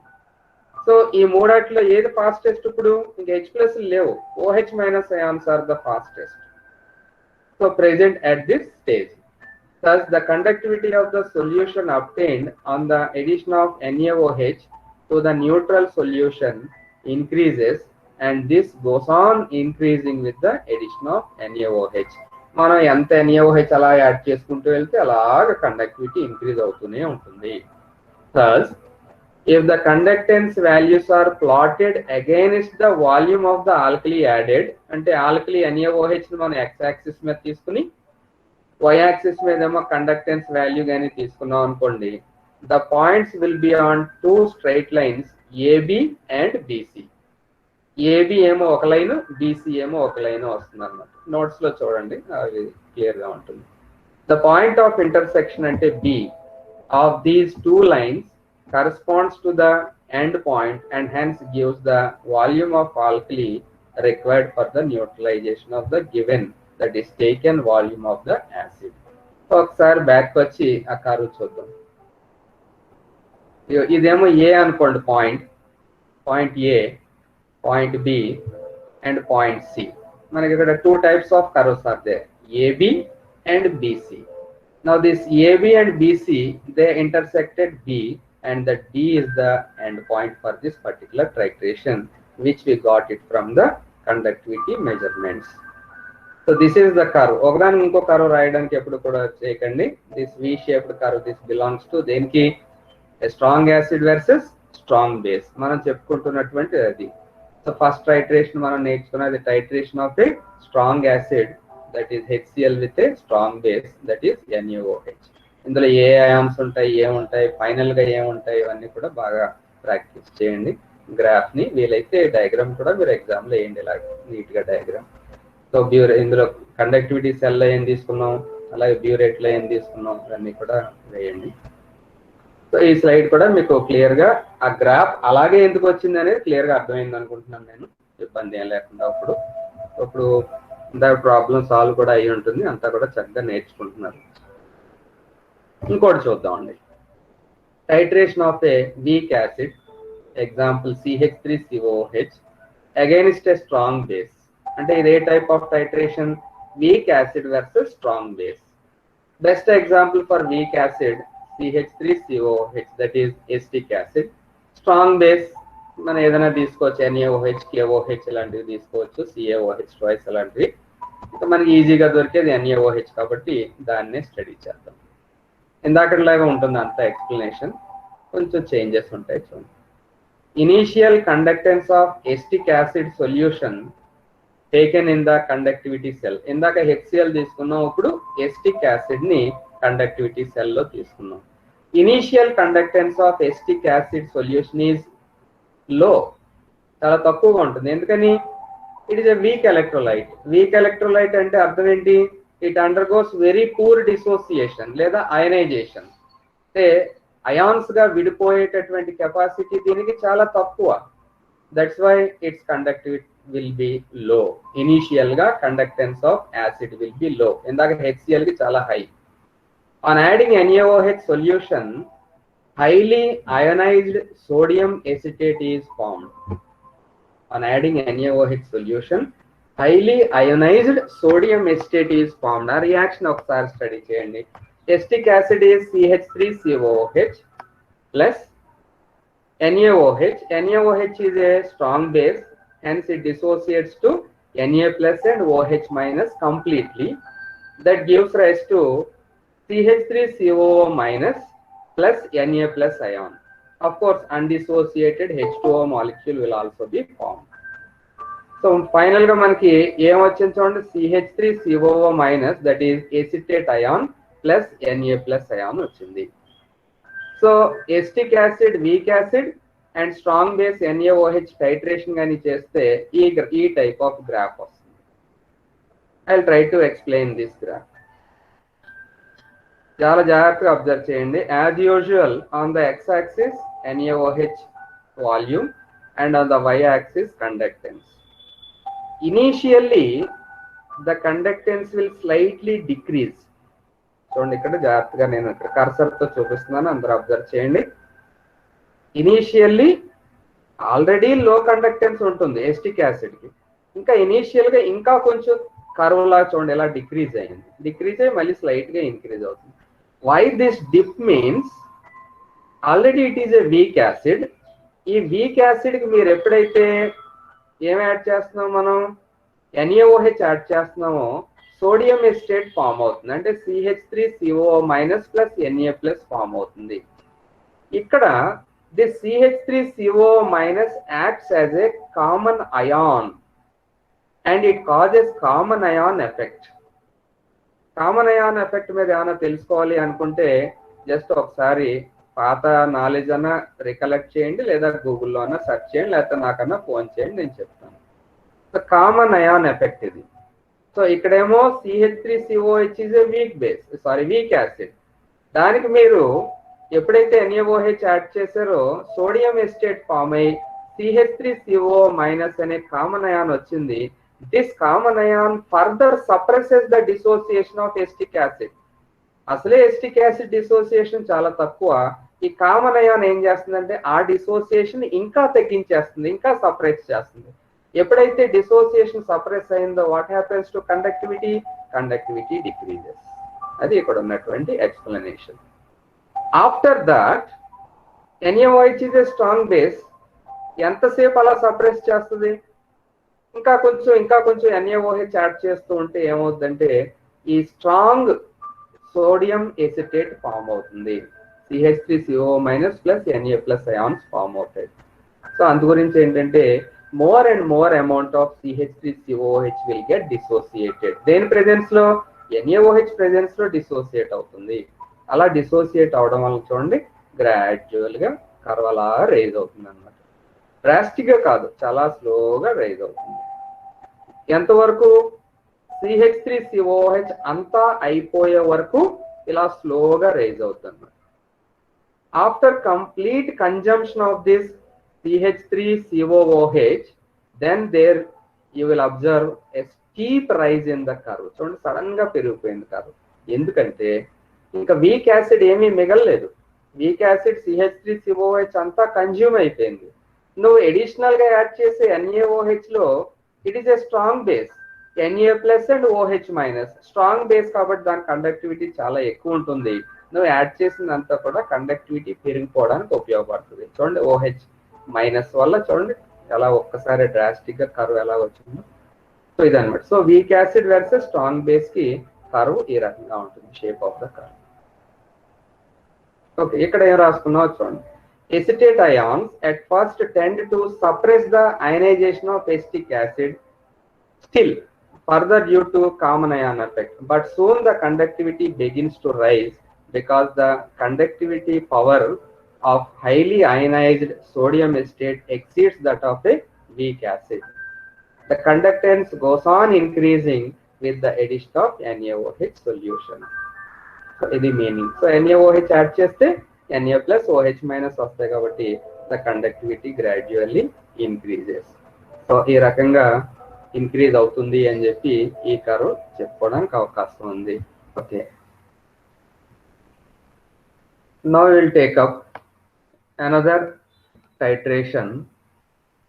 సో ఈ మూడాట్లో ఏది ఫాస్టెస్ట్? ఇప్పుడు ఇంకా H+ లేవు, OH minus ions are the fastest. So present at this stage, thus the conductivity of the solution obtained on the addition of NaOH to the neutral solution increases, and this goes on increasing with the addition of NaOH. మనం ఎంత NaOH అలా add చేసుకుంటూ వెళ్తే అలాగ conductivity increase అవుతూనే ఉంటుంది. Thus, if the conductance values are plotted against the volume of the alkali added, అంటే alkali NaOH ని మనం x యాక్సిస్ మీద తీసుకుని y యాక్సిస్ మీద ఏమో కండక్టెన్స్ వాల్యూ గానీ తీసుకున్నాం అనుకోండి, the points will be on two straight lines AB and BC. AB ఏమో ఒక లైన్, BC ఏమో ఒక లైన్ వస్తుంది అన్నమాట. నోట్స్ లో చూడండి, అది క్లియర్ గా ఉంటుంది. ద పాయింట్ ఆఫ్ ఇంటర్సెక్షన్ అంటే B of these two lines corresponds to the end point and hence gives the volume of alkali required for the neutralization of the given, that is taken volume of the acid. ఒకసారి back వచ్చి ఆ curve చూద్దాం. ఇదేమో A అనుకోండి, point A, point B and point C. మనకి ఇక్కడ two types of curves are there, AB and BC. Now this AB and BC, they intersected B, and the D is the end point for this particular titration, which we got it from the conductivity measurements. So this is the curve. ఒకదాని ఇంకో curve రాయడానికి ఎప్పుడు కూడా చేయకండి. This V shaped curve, this belongs to దేనికి? Strong acid versus strong base మనం చెప్పుకుంటున్నటువంటి అది. So first titration మనం నేర్చుకున్నది titration of a strong acid, that is HCl with a strong base, that is NaOH. ఇందులో ఏ అయాన్స్ ఉంటాయి, ఏముంటాయి, final గా ఏముంటాయి, ఇవన్నీ కూడా బాగా ప్రాక్టీస్ చేయండి. గ్రాఫ్ ని వీలైతే డయాగ్రామ్ కూడా మీరు ఎగ్జామ్ లో వేయండి, ఇలా నీట్ గా డయాగ్రామ్. సో ఇందులో కండక్టివిటీ సెల్ లో ఏం తీసుకున్నాం, అలాగే బ్యూరేట్ లో ఏం తీసుకున్నాం, ఇవన్నీ కూడా వేయండి. సో ఈ స్లైడ్ కూడా మీకు క్లియర్ గా ఆ గ్రాఫ్ అలాగే ఎందుకు వచ్చింది అనేది క్లియర్ గా అర్థమైంది అనుకుంటున్నాను నేను, ఇబ్బంది ఏం లేకుండా. ఇప్పుడు ఇంత ప్రాబ్లం సాల్వ్ కూడా అయ్యి ఉంటుంది, అంతా కూడా చక్కగా నేర్చుకుంటున్నారు. ఇంకోటి చూద్దామండి, titration of a weak acid, example CH3COOH against a strong base. అంటే ఇది ఏ type of titration? Weak acid versus strong base. Best example for weak acid CH3COOH, that is acetic acid. Strong base మనం ఏదైనా తీసుకోవచ్చు, NaOH, KOH ఇలాంటివి తీసుకోవచ్చు, CaOH twice అలాంటివి. ఇంకా మనకి ఈజీగా దొరికేది NaOH కాబట్టి దాన్నే స్టడీ చేద్దాం. ఇందాకలాగా ఉంటుంది అంత ఎక్స్ప్లెనేషన్, కొంచెం చేంజెస్ ఉంటాయి చూడండి. Initial conductance of acetic acid solution taken in the conductivity cell. ఇందాక HCl తీసుకున్నాం, ఇప్పుడు ఎస్టిక్ యాసిడ్ ని కండక్టివిటీ సెల్ లో తీసుకున్నాం. Initial conductance of acetic acid solution is low, చాలా తక్కువగా ఉంటుంది. ఎందుకని? It is a weak electrolyte. Weak electrolyte అంటే అర్థం ఏంటి? It undergoes very poor dissociation లేదా ionization. అంటే అయాన్స్ గా విడిపోయేటటువంటి కెపాసిటీ దీనికి చాలా తక్కువ. That's why its conductivity will be low. Initial గా conductance of acid will be low. ఇందాక HCl కి చాలా high. On adding NaOH solution, highly ionized sodium acetate is formed. On adding NaOH solution, highly ionized sodium acetate is formed. A reaction ఒకసారి study చేయండి. Acetic acid is CH3COOH plus NaOH. NaOH is a strong base, hence it dissociates to Na plus and OH minus completely. That gives rise to CH3COO minus plus Na plus ion. Of course, undissociated H2O molecule will also be formed. So final ga manaki em vachindi chudandi CH3COO minus, that is acetate ion plus Na plus ion vachindi. So acetic acid, weak acid and strong base NaOH titration gani cheste ee type of graph vastundi. I'll try to explain this graph. చాలా జాగ్రత్తగా observe చేయండి. As usual on the X axis NaOH volume and on the Y axis conductance. Initially the conductance will slightly decrease. చూడండి ఇక్కడ జాగ్రత్తగా నేను ఇక్కడ కర్సర్తో చూపిస్తున్నాను, అందరూ అబ్జర్వ్ చేయండి. ఇనీషియల్లీ ఆల్రెడీ లో కండక్టెన్స్ ఉంటుంది ఎస్టిక్ యాసిడ్కి, ఇంకా ఇనీషియల్గా ఇంకా కొంచెం కర్వ్ లా చూడండి ఎలా డిక్రీజ్ అయ్యింది. డిక్రీజ్ అయ్యి మళ్ళీ స్లైట్గా ఇంక్రీజ్ అవుతుంది. Why this dip means already it is a weak acid. ఈ వీక్ యాసిడ్ కి మీరు ఎప్పుడైతే ఏం యాడ్ చేస్తున్నామో మనం NaOH యాడ్ చేస్తున్నామో సోడియం ఎస్టేట్ ఫామ్ అవుతుంది. అంటే CH3COO minus plus Na plus form అవుతుంది. ఇక్కడ this CH3COO minus acts as a common ion and it causes common ion effect. Common ion effect మీద ఏమైనా తెలుసుకోవాలి అనుకుంటే జస్ట్ ఒకసారి పాత నాలెడ్జ్ అన్నా రికలెక్ట్ చేయండి, లేదా గూగుల్లో అన్నా సెర్చ్ చేయండి, లేకపోతే నాకన్నా ఫోన్ చేయండి, నేను చెప్తాను. సో కామన్ అయాన్ ఎఫెక్ట్ ఇది. సో ఇక్కడేమో CH3COH is a weak acid. దానికి మీరు ఎప్పుడైతే NaOH యాడ్ చేశారో సోడియం ఎస్టేట్ ఫామ్ అయ్యి CH3COO మైనస్ అనే కామన్ అయాన్ వచ్చింది. This common ion further suppresses the dissociation of acetic acid. అసలే ఎస్టిక్ యాసిడ్ డిసోసియేషన్ చాలా తక్కువ. ఈ కామన్ అయాన్ ఏం చేస్తుందంటే ఆ డిసోసియేషన్ ఇంకా తగ్గించేస్తుంది, ఇంకా సప్రెస్ చేస్తుంది. ఎప్పుడైతే డిసోసియేషన్ సప్రెస్ అయిందో what happens to conductivity decreases. అది ఇక్కడ ఉన్నటువంటి explanation. After that NaOH is a strong base. ఎంతసేపు అలా సప్రెస్ చేస్తుంది? ఇంకా కొంచెం NaOH యాడ్ చేస్తూ ఉంటే ఏమవుతుందంటే ఈ స్ట్రాంగ్ సోడియం ఎసిటేట్ ఫామ్ అవుతుంది. CH3COO minus plus Na plus ions form అవుతాయి. సో అందు గురించి ఏంటంటే more and more amount of CH3COOH will get dissociated. దేని ప్రెజెన్స్ లో? NaOH ప్రెజెన్స్ లో డిసోసియేట్ అవుతుంది. అలా డిసోసియేట్ అవడం వల్ల చూడండి గ్రాడ్యువల్ గా కర్వ్ అలా రైజ్ అవుతుంది అన్నమాట. డ్రాస్టిక్ గా కాదు, చాలా స్లోగా రైజ్ అవుతుంది. ఎంతవరకు? CH3COOH అంతా అయిపోయే వరకు ఇలా స్లోగా రైజ్ అవుతుంది. After complete consumption of this CH3COOH, then there you will observe a steep rise in the curve. చూడండి సడన్ గా పెరిగిపోయింది కర్వ్. ఎందుకంటే ఇంకా వీక్ యాసిడ్ ఏమీ మిగలలేదు. వీక్ యాసిడ్ CH3COOH అంతా కన్జ్యూమ్ అయిపోయింది. నువ్వు అడిషనల్ గా యాడ్ చేసే NaOH లో it is a strong base, Na plus and OH minus. Strong base కాబట్టి దాని కండక్టివిటీ చాలా ఎక్కువ ఉంటుంది. నువ్వు యాడ్ చేసినంతా కూడా కండక్టివిటీ పెరిగిపోవడానికి ఉపయోగపడుతుంది. చూడండి OH మైనస్ వల్ల చూడండి ఎలా ఒక్కసారి డ్రాస్టిక్ గా కర్వ్ ఎలా వచ్చిందో. సో ఇదన్నమాట. So weak acid versus strong base కి కర్వ్ ఈ రకంగా ఉంటుంది, shape of the curve. Okay, ఇక్కడ ఏం రాసుకున్నావు చూడండి. Acetate ions at first tend to suppress the ionization of acetic acid, still further due to common ion effect, but soon the conductivity begins to rise because the conductivity power of highly ionized sodium acetate exceeds that of a weak acid. The conductance goes on increasing with the addition of NaOH solution. So ఇది meaning. So NaOH add చేస్తే Na plus OH minus వస్తాయి కాబట్టి the conductivity gradually increases. So ఈ రకంగా increase అవుతుంది అని చెప్పి ఈ కర్వ్ చెప్పుకోవడానికి అవకాశం ఉంది. Okay, now we will take up another titration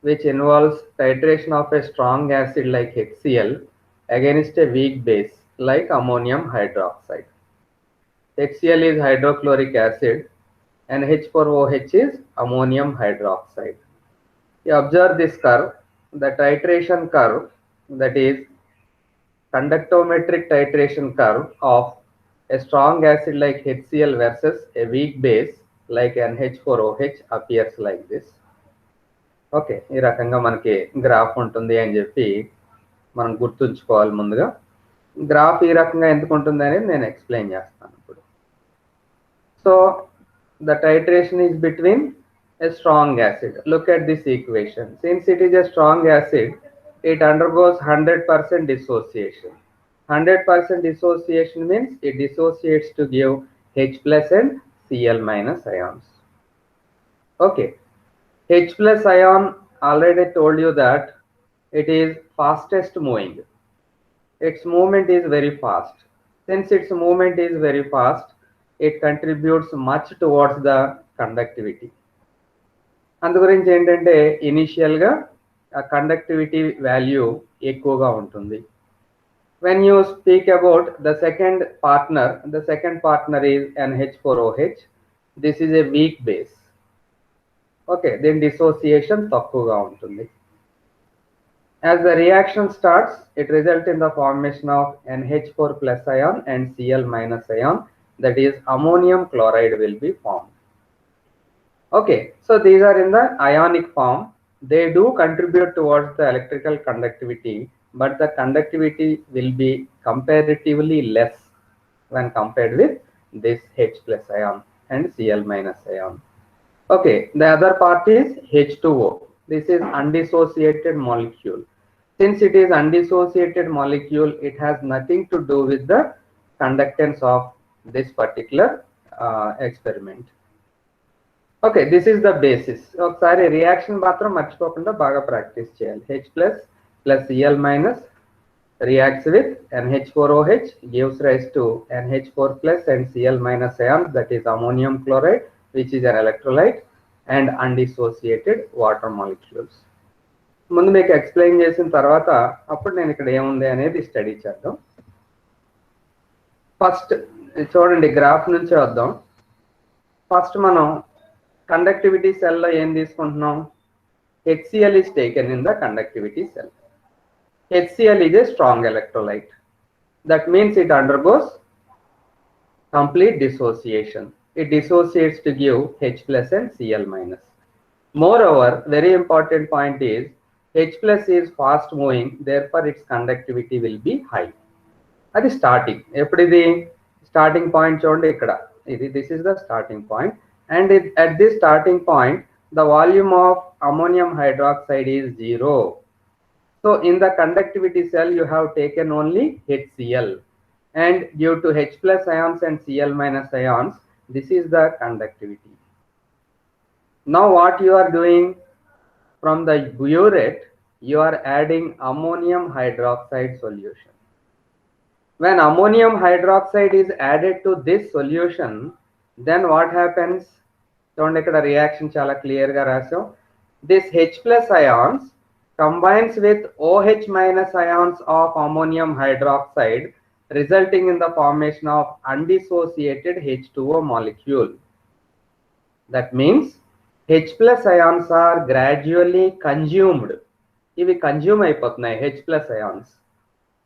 which involves titration of a strong acid like HCl against a weak base like ammonium hydroxide. HCl is hydrochloric acid and H4OH is ammonium hydroxide. You observe this curve, the titration curve, that is conductometric titration curve of a strong acid like HCl versus a weak base like NH4OH appears like this. Okay, ఈ రకంగా మనకి graph ఉంటుంది అని చెప్పి మనం గుర్తుంచుకోవాలి. ముందుగా graph ఈ రకంగా ఎందుకు ఉంటుంది అనేది నేను ఎక్స్ప్లెయిన్ చేస్తాను ఇప్పుడు. So the titration is between a strong acid. Look at this equation. Since it is a strong acid, it undergoes 100% dissociation. 100% dissociation means it dissociates to give H plus and Cl minus ions. Okay, H plus ion, already told you that it is fastest moving. Its movement is very fast. Since its movement is very fast, it contributes much towards the conductivity. అందు గురించి ఏంటంటే ఇనిషియల్గా ఆ conductivity value ఎక్కువగా ఉంటుంది. when you speak about the second partner is NH4OH. This is a weak base. Okay, then dissociation తక్కువగా ఉంటుంది. As the reaction starts, it results in the formation of NH4 plus ion and Cl minus ion, that is ammonium chloride will be formed. Okay, so these are in the ionic form. They do contribute towards the electrical conductivity, but the conductivity will be comparatively less when compared with this H plus ion and Cl minus ion. Okay, the other part is H2O. This is undissociated molecule. Since it is undissociated molecule, it has nothing to do with the conductance of this particular experiment. Okay, this is the basis. ఒకసారి reaction మాత్రం మర్చిపోకుండా బాగా practice చేయాలి. H plus Cl minus reacts with NH4OH, gives rise to NH4 plus and Cl minus ions, that is ammonium chloride, which is an electrolyte, and undissociated water molecules. ముందు మీకు explain చేసిన తర్వాత అప్పుడు నేను ఇక్కడ ఏముంది అనేది స్టడీ చేద్దాం. ఫస్ట్ చూడండి, గ్రాఫ్ నుంచి వద్దాం. ఫస్ట్ మనం కండక్టివిటీ సెల్లో ఏం తీసుకుంటున్నాం? HCl is taken in the conductivity cell. HCl is a strong electrolyte. That means it undergoes complete dissociation. It dissociates to give H plus and Cl minus. Moreover, very important point is H plus is fast moving, therefore its conductivity will be high. That is starting. ఎప్పుడిది starting point చూడండి ఇక్కడ. This is the starting point. And at this starting point, the volume of ammonium hydroxide is 0. So in the conductivity cell, you have taken only HCl. And due to H plus ions and Cl minus ions, this is the conductivity. Now what you are doing? From the burette, you are adding ammonium hydroxide solution. When ammonium hydroxide is added to this solution, then what happens? చూడండి, ఇక్కడ reaction చాలా clear గా రాసాం. This H plus ions combines with OH minus ions of ammonium hydroxide, resulting in the formation of undissociated H2O molecule. That means H plus ions are gradually consumed. ఇవి consume అయిపోతున్నాయి H plus ions.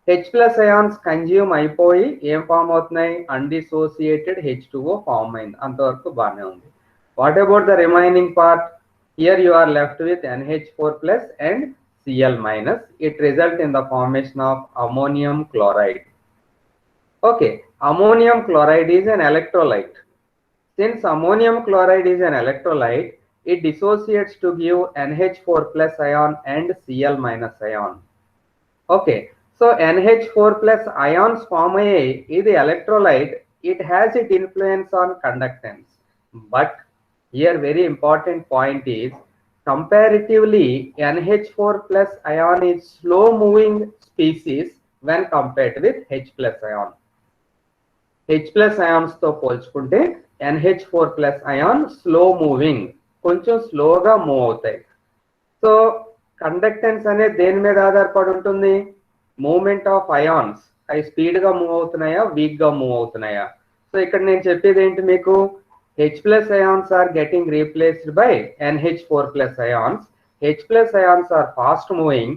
H plus ions consume అయిపోయి ఏం form అవుతున్నాయి? అన్డిసోసియేటెడ్ H2O form అయింది. అంతవరకు బాగానే ఉంది. What about the remaining part? Here you are left with NH4 plus and Cl minus. It results in the formation of ammonium chloride. Okay, ammonium chloride is an electrolyte. Since ammonium chloride is an electrolyte, it dissociates to give NH4 plus ion and Cl minus ion. Okay, so NH4 plus ions form is the electrolyte. It has its influence on conductance, but here very important point is comparatively NH4 plus ion is slow moving species when compared with H plus ion. H plus ions తో పోల్చుకుంటే NH4 plus ion slow moving, కొంచెం స్లోగా move అవుతాయి. So conductance అనేది దేని మీద ఆధారపడి ఉంటుంది? మూవ్మెంట్ ఆఫ్ అయాన్స్, అవి స్పీడ్ గా మూవ్ అవుతున్నాయా, వీక్ గా మూవ్ అవుతున్నాయా? సో ఇక్కడ నేను చెప్పేది ఏంటి మీకు, H plus ions are getting replaced by NH4 plus ions. H plus ions are fast moving,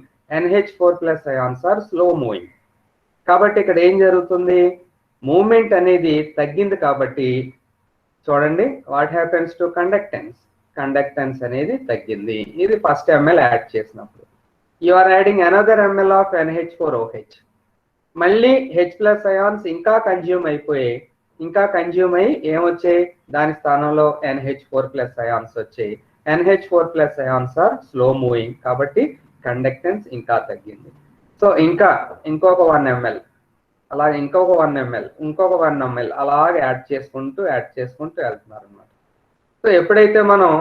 NH4 plus ions are slow moving. కాబట్టి ఇక్కడ ఏం జరుగుతుంది, మూవ్మెంట్ అనేది తగ్గింది కాబట్టి చూడండి what happens to conductance, conductance అనేది తగ్గింది. ఇది ఫస్ట్ ml యాడ్ చేసినప్పుడు. You are adding another ml of NH4OH. మళ్ళీ H ప్లస్ అయాన్స్ ఇంకా కన్జ్యూమ్ అయిపోయాయి, ఇంకా కన్జ్యూమ్ అయ్యి ఏమొచ్చాయి, దాని స్థానంలో NH4 ప్లస్ అయాన్స్ వచ్చాయి. NH4 plus ions are slow moving కాబట్టి కండక్టెన్స్ ఇంకా తగ్గింది. సో ఇంకొక 1 ml, అలాగే ఇంకొక 1 ml, ఇంకొక 1 ml అలాగే యాడ్ చేసుకుంటూ వెళ్తున్నారు అన్నమాట. సో ఎప్పుడైతే మనం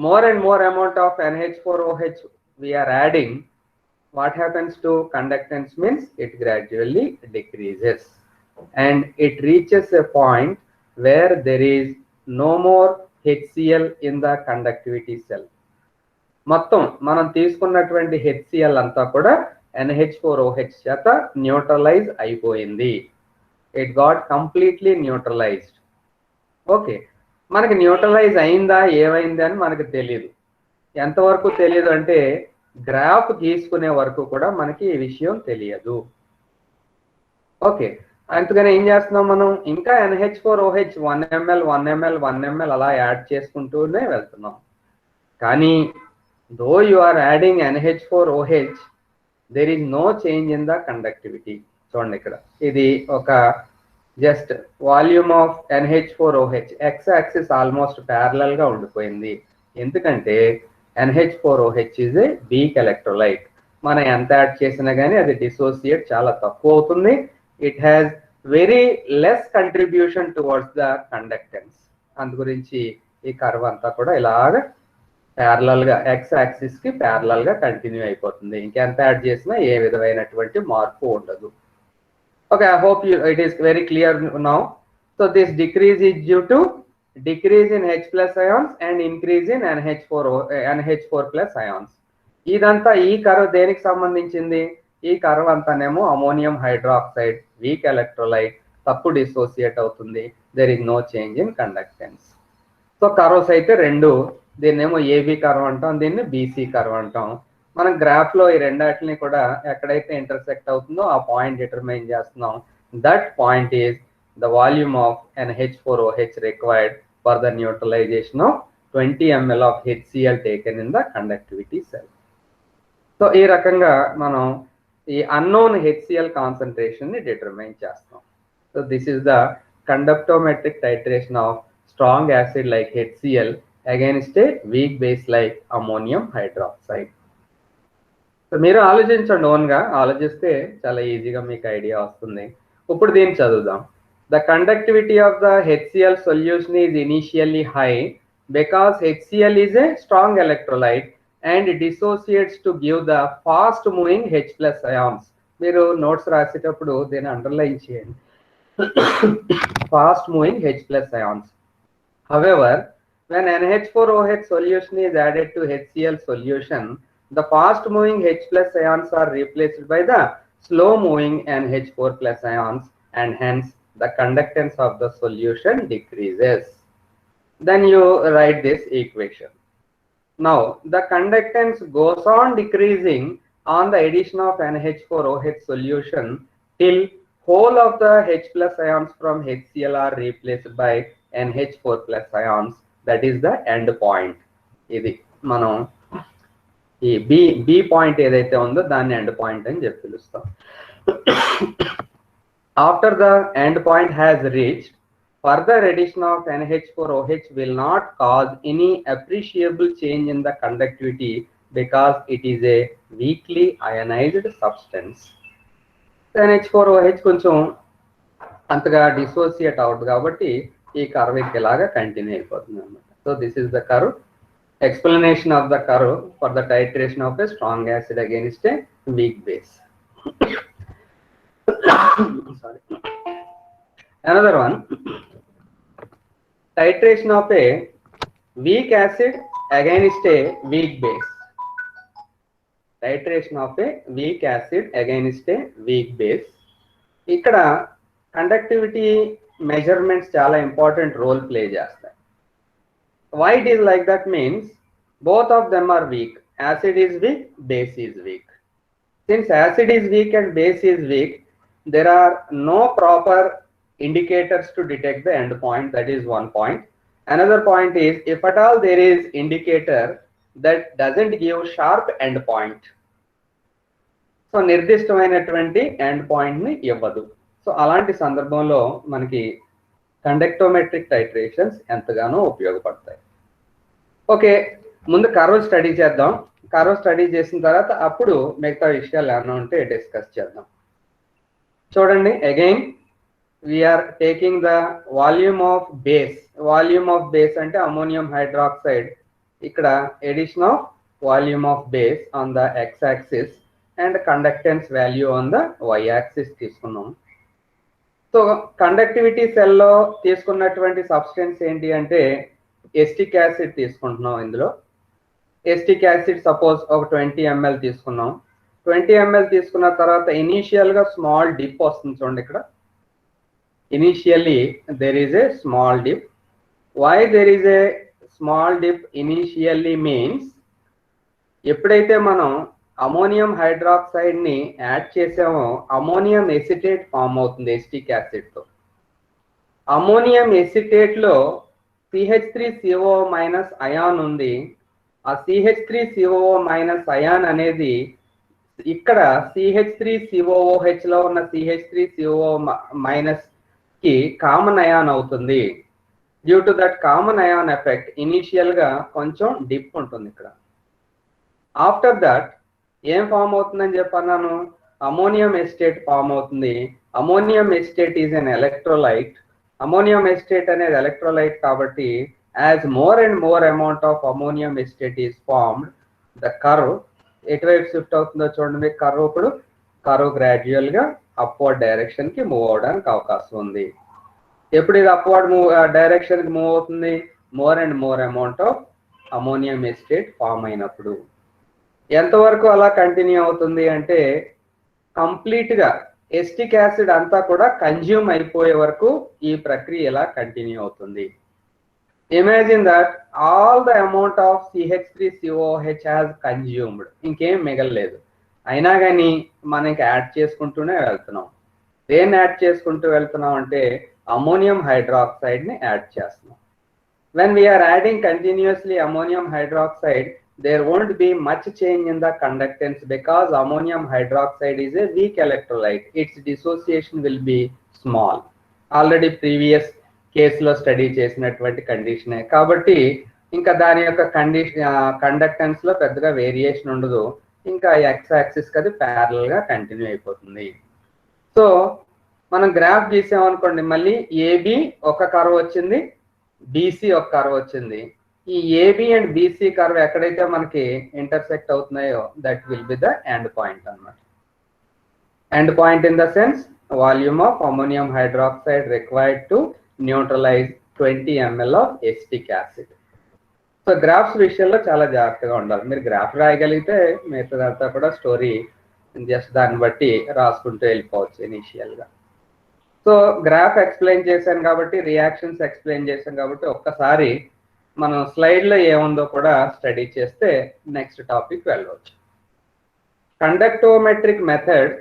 more and more amount of NH4OH we are adding, what happens to conductance means it gradually decreases and it reaches a point where there is no more HCl in the conductivity cell. మొత్తం మనం తీసుకున్నటువంటి HCl అంతా కూడా NH4OH చేత neutralise అయిపోయింది. It got completely neutralised. Okay, మనకి neutralise అయిందా ఏమైంది అని మనకు తెలియదు. ఎంతవరకు తెలియదు అంటే గ్రాఫ్ గీసుకునే వరకు కూడా మనకి ఈ విషయం తెలియదు. ఓకే, అందుకని ఏం చేస్తున్నాం మనం, ఇంకా NH4OH 1 ml 1 ml 1 ml అలా యాడ్ చేసుకుంటూనే వెళ్తున్నాం. కానీ though you are adding NH4OH, there is no change in the conductivity. చూడండి ఇక్కడ ఇది ఒక just volume of NH4OH x axis almost parallel గా ఉండిపోయింది. ఎందుకంటే NH4OH is a weak electrolyte. మనం ఎంత యాడ్ చేసినా కానీ అది డిసోసియేట్ చాలా తక్కువ అవుతుంది. It has very less contribution towards the conductance. అందు గురించి ఈ కర్వ్ అంతా కూడా ఇలాగ ప్యారలల్ గా ఎక్స్ యాక్సిస్ కి ప్యారలల్ గా కంటిన్యూ అయిపోతుంది. ఇంకెంత యాడ్ చేసినా ఏ విధమైనటువంటి మార్పు ఉండదు. Okay, I hope it is very clear now. So this decrease is due to decrease in H plus ions and increase in NH4 plus ions. ఇదంతా ఈ కర్వ్ దేనికి సంబంధించింది, ఈ curve అంతానేమో ammonium hydroxide week electrolyte, తప్పు dissociate అవుతుంది. There is no change in conductance. So curves అయితే రెండు, దీన్నేమో AB curve అంటాం, దీన్ని బీసీ కర్వ్ అంటాం. మనం గ్రాఫ్ లో ఈ రెండాటిని కూడా ఎక్కడైతే ఇంటర్సెక్ట్ అవుతుందో ఆ పాయింట్ డిటర్మైన్ చేస్తున్నాం. That point is the volume of NH4OH required for the neutralisation of 20 ml of HCl taken in the conductivity cell. So ఈ రకంగా మనం ఈ అన్నోన్ HCl కాన్సన్ట్రేషన్ ని డిటర్మైన్ చేస్తాం. So this is the conductometric titration of strong acid like HCl against a weak base like ammonium hydroxide. So మీరు ఆలోచించండి, ఓన్గా ఆలోచిస్తే చాలా ఈజీగా మీకు ఐడియా వస్తుంది. ఇప్పుడు దీన్ని చదువుదాం. The conductivity of the HCl solution is initially high because HCl is a strong electrolyte and dissociates to give the fast moving H plus ions. మీరు నోట్స్ రాసేటప్పుడు దీన్ని అండర్లైన్ చేయండి, fast moving H plus ions. However, when NH4OH solution is added to HCl solution, the fast moving H plus ions are replaced by the slow moving NH4 plus ions and hence the conductance of the solution decreases. Then you write this equation. Now the conductance goes on decreasing on the addition of NH4OH solution till whole of the H plus ions from HCl are replaced by NH4 plus ions. That is the end point. ఇది మనం ఈ B point ఏదైతే ఉందో దాన్ని end point అని చెప్పి పిలుస్తాం. After the end point has reached, further addition of NH4OH will not cause any appreciable change in the conductivity because it is a weakly ionized substance. Then H4OH కొంచెం అంతగా dissociate అవుతుంది కాబట్టి ఈ curve ఇలాగా continue అయిపోతుంది అనమాట. So this is the curve. Explanation of the curve for the titration of a strong acid against a weak base. Sorry. Another one, titration of a weak acid against a weak base. Titration of a weak acid against a weak base. ఇక్కడ conductivity measurements చాలా important role play చేస్తాయి. Why it is like that means both of them are weak. Acid is weak, base is weak. Since acid is weak and base is weak, there are no proper indicators to detect the end point. That is one point. Another point is, if at all there is indicator that doesn't give sharp end point, so నిర్దిష్టమైనటువంటి end point ని ఇవ్వదు. So అలాంటి సందర్భంలో మనకి conductometric titrations ఎంతగానో ఉపయోగపడతాయి. Okay, ముందు curve study చేద్దాం. కర్వ్ స్టడీ చేసిన తర్వాత అప్పుడు మిగతా విషయాలు ఏమైనా ఉంటే డిస్కస్ చేద్దాం. చూడండి, again we are taking the volume of base. Volume of base అంటే అమోనియం హైడ్రాక్సైడ్. ఇక్కడ addition of volume of base on the X axis and conductance value on the Y axis తీసుకున్నాం. సో కండక్టివిటీ సెల్లో తీసుకున్నటువంటి substance ఏంటి అంటే acetic acid తీసుకుంటున్నాం. ఇందులో acetic acid suppose ఒక 20 ml తీసుకున్నాం. 20 ml తీసుకున్న తర్వాత ఇనీషియల్గా స్మాల్ డిప్ వస్తుంది. చూడండి, ఇక్కడ initially there is a small dip. Why there is a small dip initially means, ఎప్పుడైతే మనం అమోనియం హైడ్రాక్సైడ్ ని యాడ్ చేసామో అమోనియం ఎసిటేట్ ఫామ్ అవుతుంది ఎస్టిక్ యాసిడ్ తో. అమోనియం ఎసిటేట్ లో CH3COO మైనస్ అయాన్ ఉంది. ఆ CH3COO మైనస్ అయాన్ అనేది ఇక్కడ CH3COOH లో ఉన్న CH3COO మైనస్ కి కామన్ అయాన్ అవుతుంది. Due to that common ion effect initial గా కొంచెం డిప్ ఉంటుంది ఇక్కడ. ఆఫ్టర్ దట్ ఏం ఫామ్ అవుతుందని చెప్పన్నాను, అమోనియం ఎసిటేట్ ఫామ్ అవుతుంది. Ammonium acetate is an electrolyte. Ammonium acetate అనేది ఎలక్ట్రోలైట్ కాబట్టి as more and more amount of ammonium acetate is formed, the curve ఎటువైపు షిఫ్ట్ అవుతుందో చూడండి. కర్వ్ ఇప్పుడు కర్వ్ గ్రాడ్యువల్ గా అప్వర్డ్ డైరెక్షన్ కి మూవ్ అవడానికి అవకాశం ఉంది. ఎప్పుడు ఇది అప్వర్డ్ డైరెక్షన్ కి మూవ్ అవుతుంది, more and more amount of ammonium acetate form అయినప్పుడు. ఎంతవరకు అలా కంటిన్యూ అవుతుంది అంటే కంప్లీట్ గా ఎస్టిక్ యాసిడ్ అంతా కూడా కన్జ్యూమ్ అయిపోయే వరకు ఈ ప్రక్రియ ఇలా కంటిన్యూ అవుతుంది. Imagine that all the amount of CH3COOH has consumed, ఇంకేం మిగలలేదు. అయినా కానీ మనకి యాడ్ చేసుకుంటూనే వెళ్తున్నాం. దేన్ని యాడ్ చేసుకుంటూ వెళ్తున్నాం అంటే అమోనియం హైడ్రాక్సైడ్ ని యాడ్ చేస్తున్నాం. When we are adding continuously ammonium hydroxide, there won't be much change in the conductance because ammonium hydroxide is a weak electrolyte. Its dissociation will be small. Already previous case లో study చేసినటువంటి కండిషనే కాబట్టి ఇంకా దాని యొక్క conductance లో పెద్దగా variation ఉండదు. ఇంకా ఎక్స్ యాక్సిస్ అది ప్యారల్ గా కంటిన్యూ అయిపోతుంది. సో మనం గ్రాఫ్ గీసామనుకోండి, మళ్ళీ ఏబి ఒక కర్వ్ వచ్చింది, బీసీ ఒక కర్వ్ వచ్చింది. ఈ ఏబి అండ్ బీసీ కర్వ్ ఎక్కడైతే మనకి ఇంటర్సెక్ట్ అవుతున్నాయో that will be the end point అన్నమాట. End point in the sense volume of ammonium hydroxide required to neutralise 20 ml of acetic acid. So graphs విషయంలో చాలా జాగ్రత్తగా ఉండాలి. మీరు గ్రాఫ్ రాయగలిగితే మిగతాదంతా కూడా స్టోరీ జస్ట్ దాన్ని బట్టి రాసుకుంటూ వెళ్ళిపోవచ్చు ఇనీషియల్ గా. సో గ్రాఫ్ ఎక్స్ప్లెయిన్ చేశాను కాబట్టి, రియాక్షన్స్ ఎక్స్ప్లెయిన్ చేశాను కాబట్టి ఒక్కసారి మనం స్లైడ్ లో ఏముందో కూడా స్టడీ చేస్తే నెక్స్ట్ టాపిక్ వెళ్ళవచ్చు. Conductometric method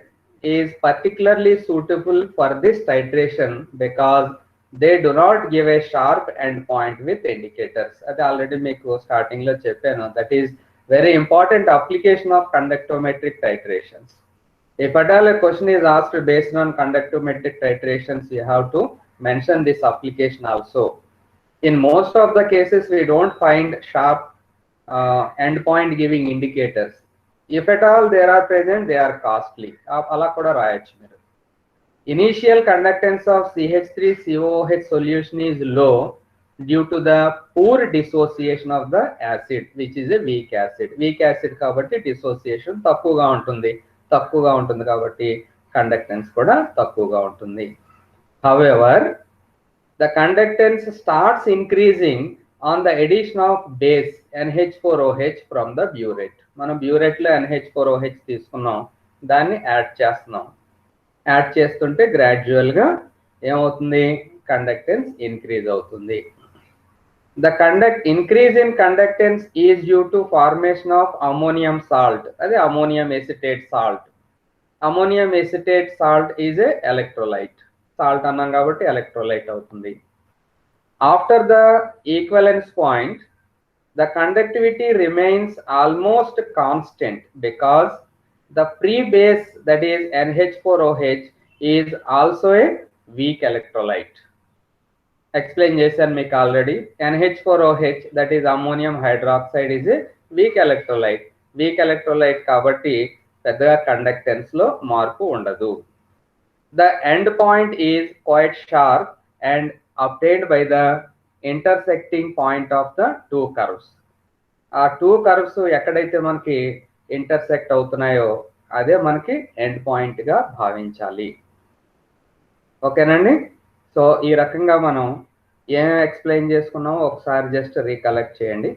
is particularly suitable for this titration because they do not give a sharp end point with indicators. అది ఆల్రెడీ మీకు స్టార్టింగ్ లో చెప్పాను. That is very important application of conductometric titrations. If at all a question is asked based on conductometric titrations, you have to mention this application also. In most of the cases, we don't find sharp endpoint giving indicators. If at all they are present, they are costly. అలా కూడా రాయొచ్చు మీరు. Initial conductance of CH3COOH solution is low due to the poor dissociation of the acid, which is a weak acid. Weak acid కాబట్టి dissociation తక్కువగా ఉంటుంది కాబట్టి conductance కూడా తక్కువగా ఉంటుంది. However, the conductance starts increasing on the addition of base NH4OH from the burette. మనం burette లో NH4OH తీసుకున్నాం, దాన్ని యాడ్ చేస్తున్నాం. యాడ్ చేస్తుంటే గ్రాడ్యువల్ గా ఏమవుతుంది, కండక్టెన్స్ ఇంక్రీజ్ అవుతుంది. The increase in conductance is due to formation of ammonium salt. అది ammonium acetate salt. Ammonium acetate salt is a electrolyte. Salt అన్నాం కాబట్టి electrolyte అవుతుంది. After the equivalence point, the conductivity remains almost constant because the free base, that is NH4OH, is also a weak electrolyte. Explain చేశాను మీకు already. NH4OH, that is ammonium hydroxide, is a weak electrolyte. Weak electrolyte కాబట్టి పెద్దగా conductance లో మార్పు ఉండదు. The end point is quite sharp and obtained by the intersecting point of the two curves. ఆ two curves ఎక్కడైతే మనకి intersect అవుతున్నాయో అదే మనకి ఎండ్ పాయింట్ గా భావించాలి. ఓకేనండి. సో ఈ రకంగా మనం ఏం ఎక్స్ప్లెయిన్ చేసుకున్నామో ఒకసారి జస్ట్ రీకలెక్ట్ చేయండి.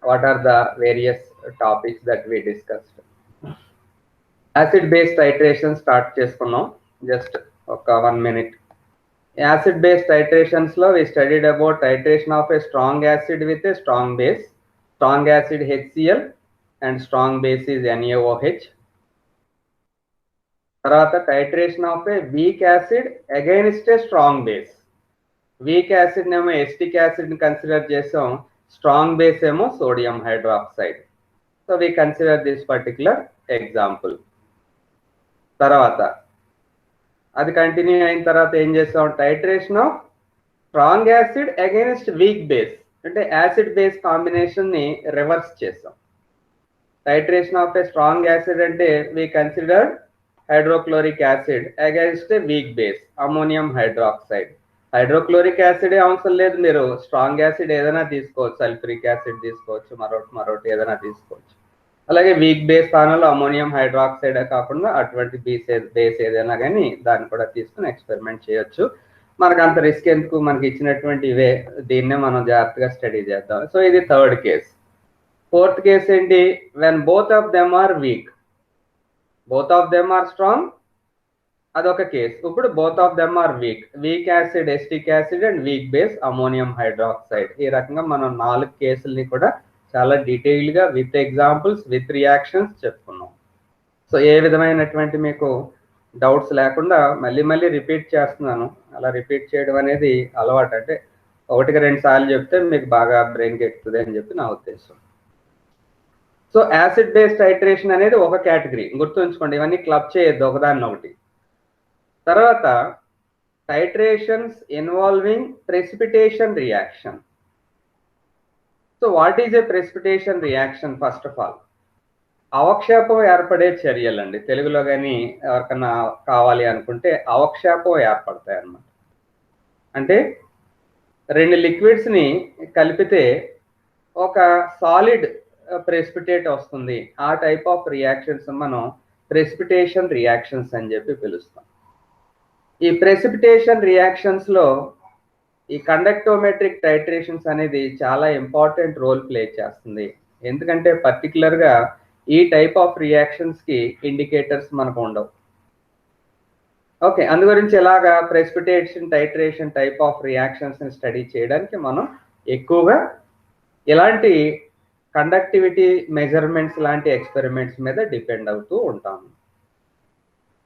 What are the various topics that we discussed. Acid base titration start చేసుకున్నాం. జస్ట్ ఒక 1 minute. Acid base titrations lo we studied about titration of a strong acid with a strong base. Strong acid HCl and strong base is NaOH. Tarvata titration of a weak acid against a strong base. Weak acid nemo acetic acid ni consider chesam, strong base emo sodium hydroxide. So we consider this particular example. Tarvata అది continue అయిన తర్వాత ఏం చేస్తాం, titration of strong acid against weak base, అంటే acid base combination ని reverse చేస్తాం. Titration of a strong acid అంటే we consider hydrochloric acid against a weak base ammonium hydroxide. Hydrochloric acid అవసరం లేదు, మీరు స్ట్రాంగ్ యాసిడ్ ఏదైనా తీసుకోవచ్చు, సల్ఫ్యూరిక్ యాసిడ్ తీసుకోవచ్చు, మరొకటి ఏదైనా తీసుకోవచ్చు. అలాగే వీక్ బేస్ స్థానంలో అమోనియం హైడ్రాక్సైడ్ కాకుండా అటువంటి బేస్ ఏదైనా కానీ దాన్ని కూడా తీసుకుని ఎక్స్పెరిమెంట్ చేయొచ్చు. మనకు అంత రిస్క్ ఎందుకు, మనకి ఇచ్చినటువంటి ఇవే, దీన్నే మనం జాగ్రత్తగా స్టడీ చేద్దాం. సో ఇది థర్డ్ కేస్. ఫోర్త్ కేస్ ఏంటి, when both of them are weak, both of them are strong, అదొక కేస్. ఇప్పుడు both of them are weak, weak acid acetic acid and weak base ammonium hydroxide. ఈ రకంగా మనం 4 కేసుల్ని కూడా చాలా డీటెయిల్ గా విత్ ఎగ్జాంపుల్స్ విత్ రియాక్షన్స్ చెప్పుకున్నాం. సో ఏ విధమైనటువంటి మీకు డౌట్స్ లేకుండా మళ్ళీ రిపీట్ చేస్తున్నాను. అలా రిపీట్ చేయడం అనేది అలవాటు, అంటే 1-2 సార్లు చెప్తే మీకు బాగా బ్రెయిన్కి ఎక్కుతుంది అని చెప్పి నా ఉద్దేశం. సో యాసిడ్ బేస్ టైట్రేషన్ అనేది ఒక కేటగిరీ, గుర్తుంచుకోండి. ఇవన్నీ క్లబ్ చేయొద్దు ఒకదాన్ని ఒకటి. తర్వాత titrations involving precipitation reaction. So what is a precipitation reaction? First of all అవక్షేపం ఏర్పడే చర్యలు అండి. తెలుగులో కానీ ఎవరికన్నా కావాలి అనుకుంటే అవక్షేపం ఏర్పడతాయి అన్నమాట. అంటే 2 లిక్విడ్స్ని కలిపితే ఒక సాలిడ్ ప్రెసిపిటేట్ వస్తుంది. ఆ టైప్ ఆఫ్ రియాక్షన్స్ మనం ప్రెసిపిటేషన్ రియాక్షన్స్ అని చెప్పి పిలుస్తాం. ఈ ప్రెసిపిటేషన్ రియాక్షన్స్లో ఈ కండక్టోమెట్రిక్ టైట్రేషన్స్ అనేది చాలా ఇంపార్టెంట్ రోల్ ప్లే చేస్తుంది. ఎందుకంటే పర్టికులర్గా ఈ టైప్ ఆఫ్ రియాక్షన్స్కి ఇండికేటర్స్ మనకు ఉండవు. ఓకే, అందు గురించి ఎలాగా ప్రెసిపిటేషన్ టైట్రేషన్ టైప్ ఆఫ్ రియాక్షన్స్ని స్టడీ చేయడానికి మనం ఎక్కువగా ఇలాంటి కండక్టివిటీ మెజర్మెంట్స్ లాంటి ఎక్స్పెరిమెంట్స్ మీద డిపెండ్ అవుతూ ఉంటాము.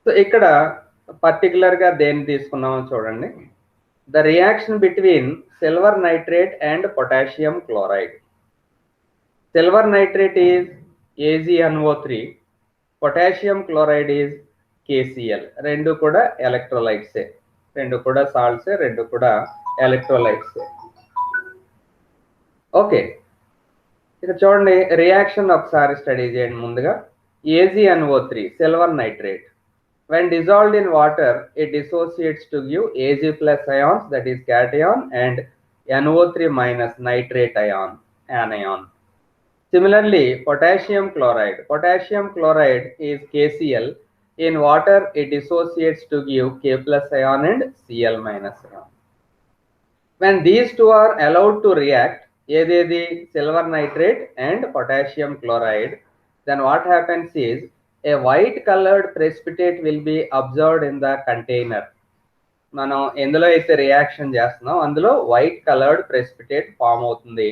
సో ఇక్కడ పర్టికులర్గా దేన్ని తీసుకున్నామో చూడండి. The reaction between silver nitrate and potassium chloride. Silver nitrate is AgNO3, potassium chloride is KCl. రెండు కూడా ఎలక్ట్రోలైట్సే, రెండు కూడా సాల్ట్సే, రెండు కూడా ఎలక్ట్రోలైట్సే. ఓకే, ఇక చూడండి రియాక్షన్ ఒకసారి స్టడీ చేయండి ముందుగా. AgNO3 silver nitrate when dissolved in water it dissociates to give Ag plus ions, that is cation, and NO3 minus nitrate ion, anion. Similarly, potassium chloride is KCl. In water it dissociates to give K plus ion and Cl minus ion. When these two are allowed to react, the silver nitrate and potassium chloride, then what happens is a white colored precipitate will be observed in the container. మనం ఎందులో అయితే reaction చేస్తున్నాం అందులో white coloured precipitate form అవుతుంది,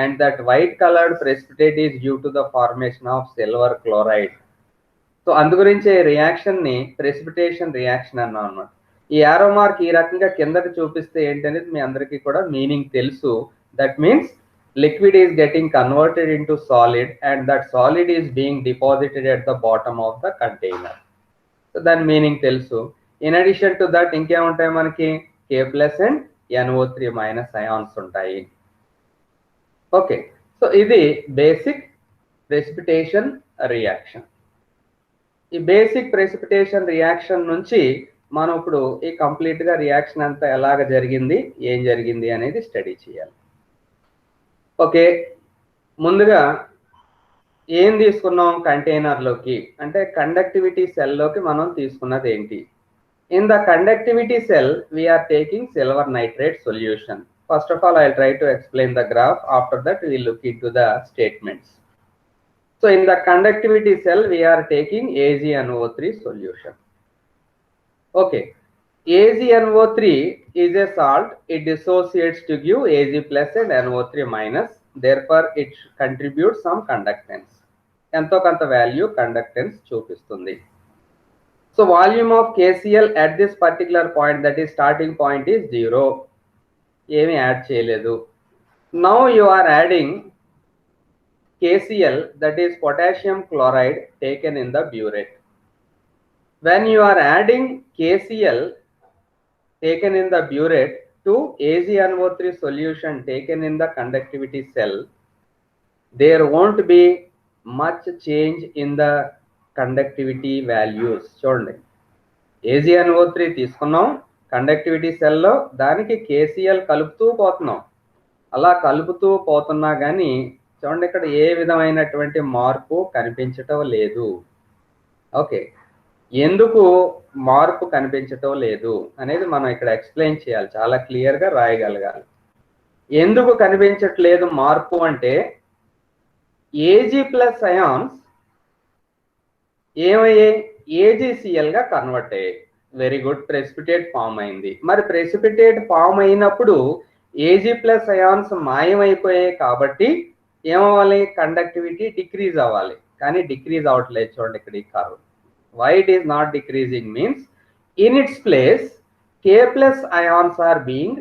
and that white coloured precipitate is due to the formation of silver chloride. So అందు గురించి reaction ని precipitation reaction అన్నాం అనమాట. ఈ యారో మార్క్ ఈ రకంగా కిందకి చూపిస్తే ఏంటనేది మీ అందరికీ కూడా మీనింగ్ తెలుసు. That means liquid is getting converted into solid and that solid is being deposited at the bottom of the container. So that meaning telusu. In addition to that inke untayi manaki K plus and NO3 minus ions untayi. Okay, so idi basic precipitation reaction. ఈ basic precipitation reaction నుంచి మనం ఇప్పుడు ఈ complete గా reaction అంతా ఎలాగ జరిగింది, ఏం జరిగింది అనేది స్టడీ చేయాలి. ఓకే, ముందుగా ఏం తీసుకున్నాం కంటైనర్లోకి అంటే కండక్టివిటీ సెల్లోకి మనం తీసుకున్నది ఏంటి? In the conductivity cell we're taking silver nitrate solution. First of all I try to explain the graph, after that we look into the statements. So in the conductivity cell we are taking AgNO3 solution. Okay, AgNO3 is a salt. It dissociates to give Ag plus and NO3 minus. Therefore, it contributes some conductance. ఎంతో కొంత value conductance చూపిస్తుంది. So volume of KCl at this particular point, that is starting point, is 0. ఏమి add చేయలేదు. Now you are adding KCl, that is potassium chloride taken in the burette. When you are adding KCl taken in the burette to AgNO3 solution taken in the conductivity cell, there won't be much change in the conductivity values. చూడండి, AgNO3 తీసుకున్నాం conductivity సెల్లో, దానికి KCl కలుపుతూ పోతున్నాం. అలా కలుపుతూ పోతున్నా కానీ చూడండి ఇక్కడ ఏ విధమైనటువంటి మార్పు కనిపించటం లేదు. ఓకే, ఎందుకు మార్పు కనిపించటం లేదు అనేది మనం ఇక్కడ ఎక్స్ప్లెయిన్ చేయాలి, చాలా క్లియర్గా రాయగలగాలి. ఎందుకు కనిపించట్లేదు మార్పు అంటే Ag ప్లస్ అయాన్స్ ఏమయ్యాయి, AgCl గా కన్వర్ట్ అయ్యాయి. వెరీ గుడ్, ప్రెసిపిటేట్ ఫామ్ అయింది. మరి ప్రెసిపిటేట్ ఫామ్ అయినప్పుడు Ag ప్లస్ అయాన్స్ మాయమైపోయాయి కాబట్టి ఏమవ్వాలి, కండక్టివిటీ డిక్రీజ్ అవ్వాలి. కానీ డిక్రీజ్ అవ్వట్లేదు. చూడండి ఇక్కడ ఈ curve. Why it is not decreasing means in its place K plus ions are being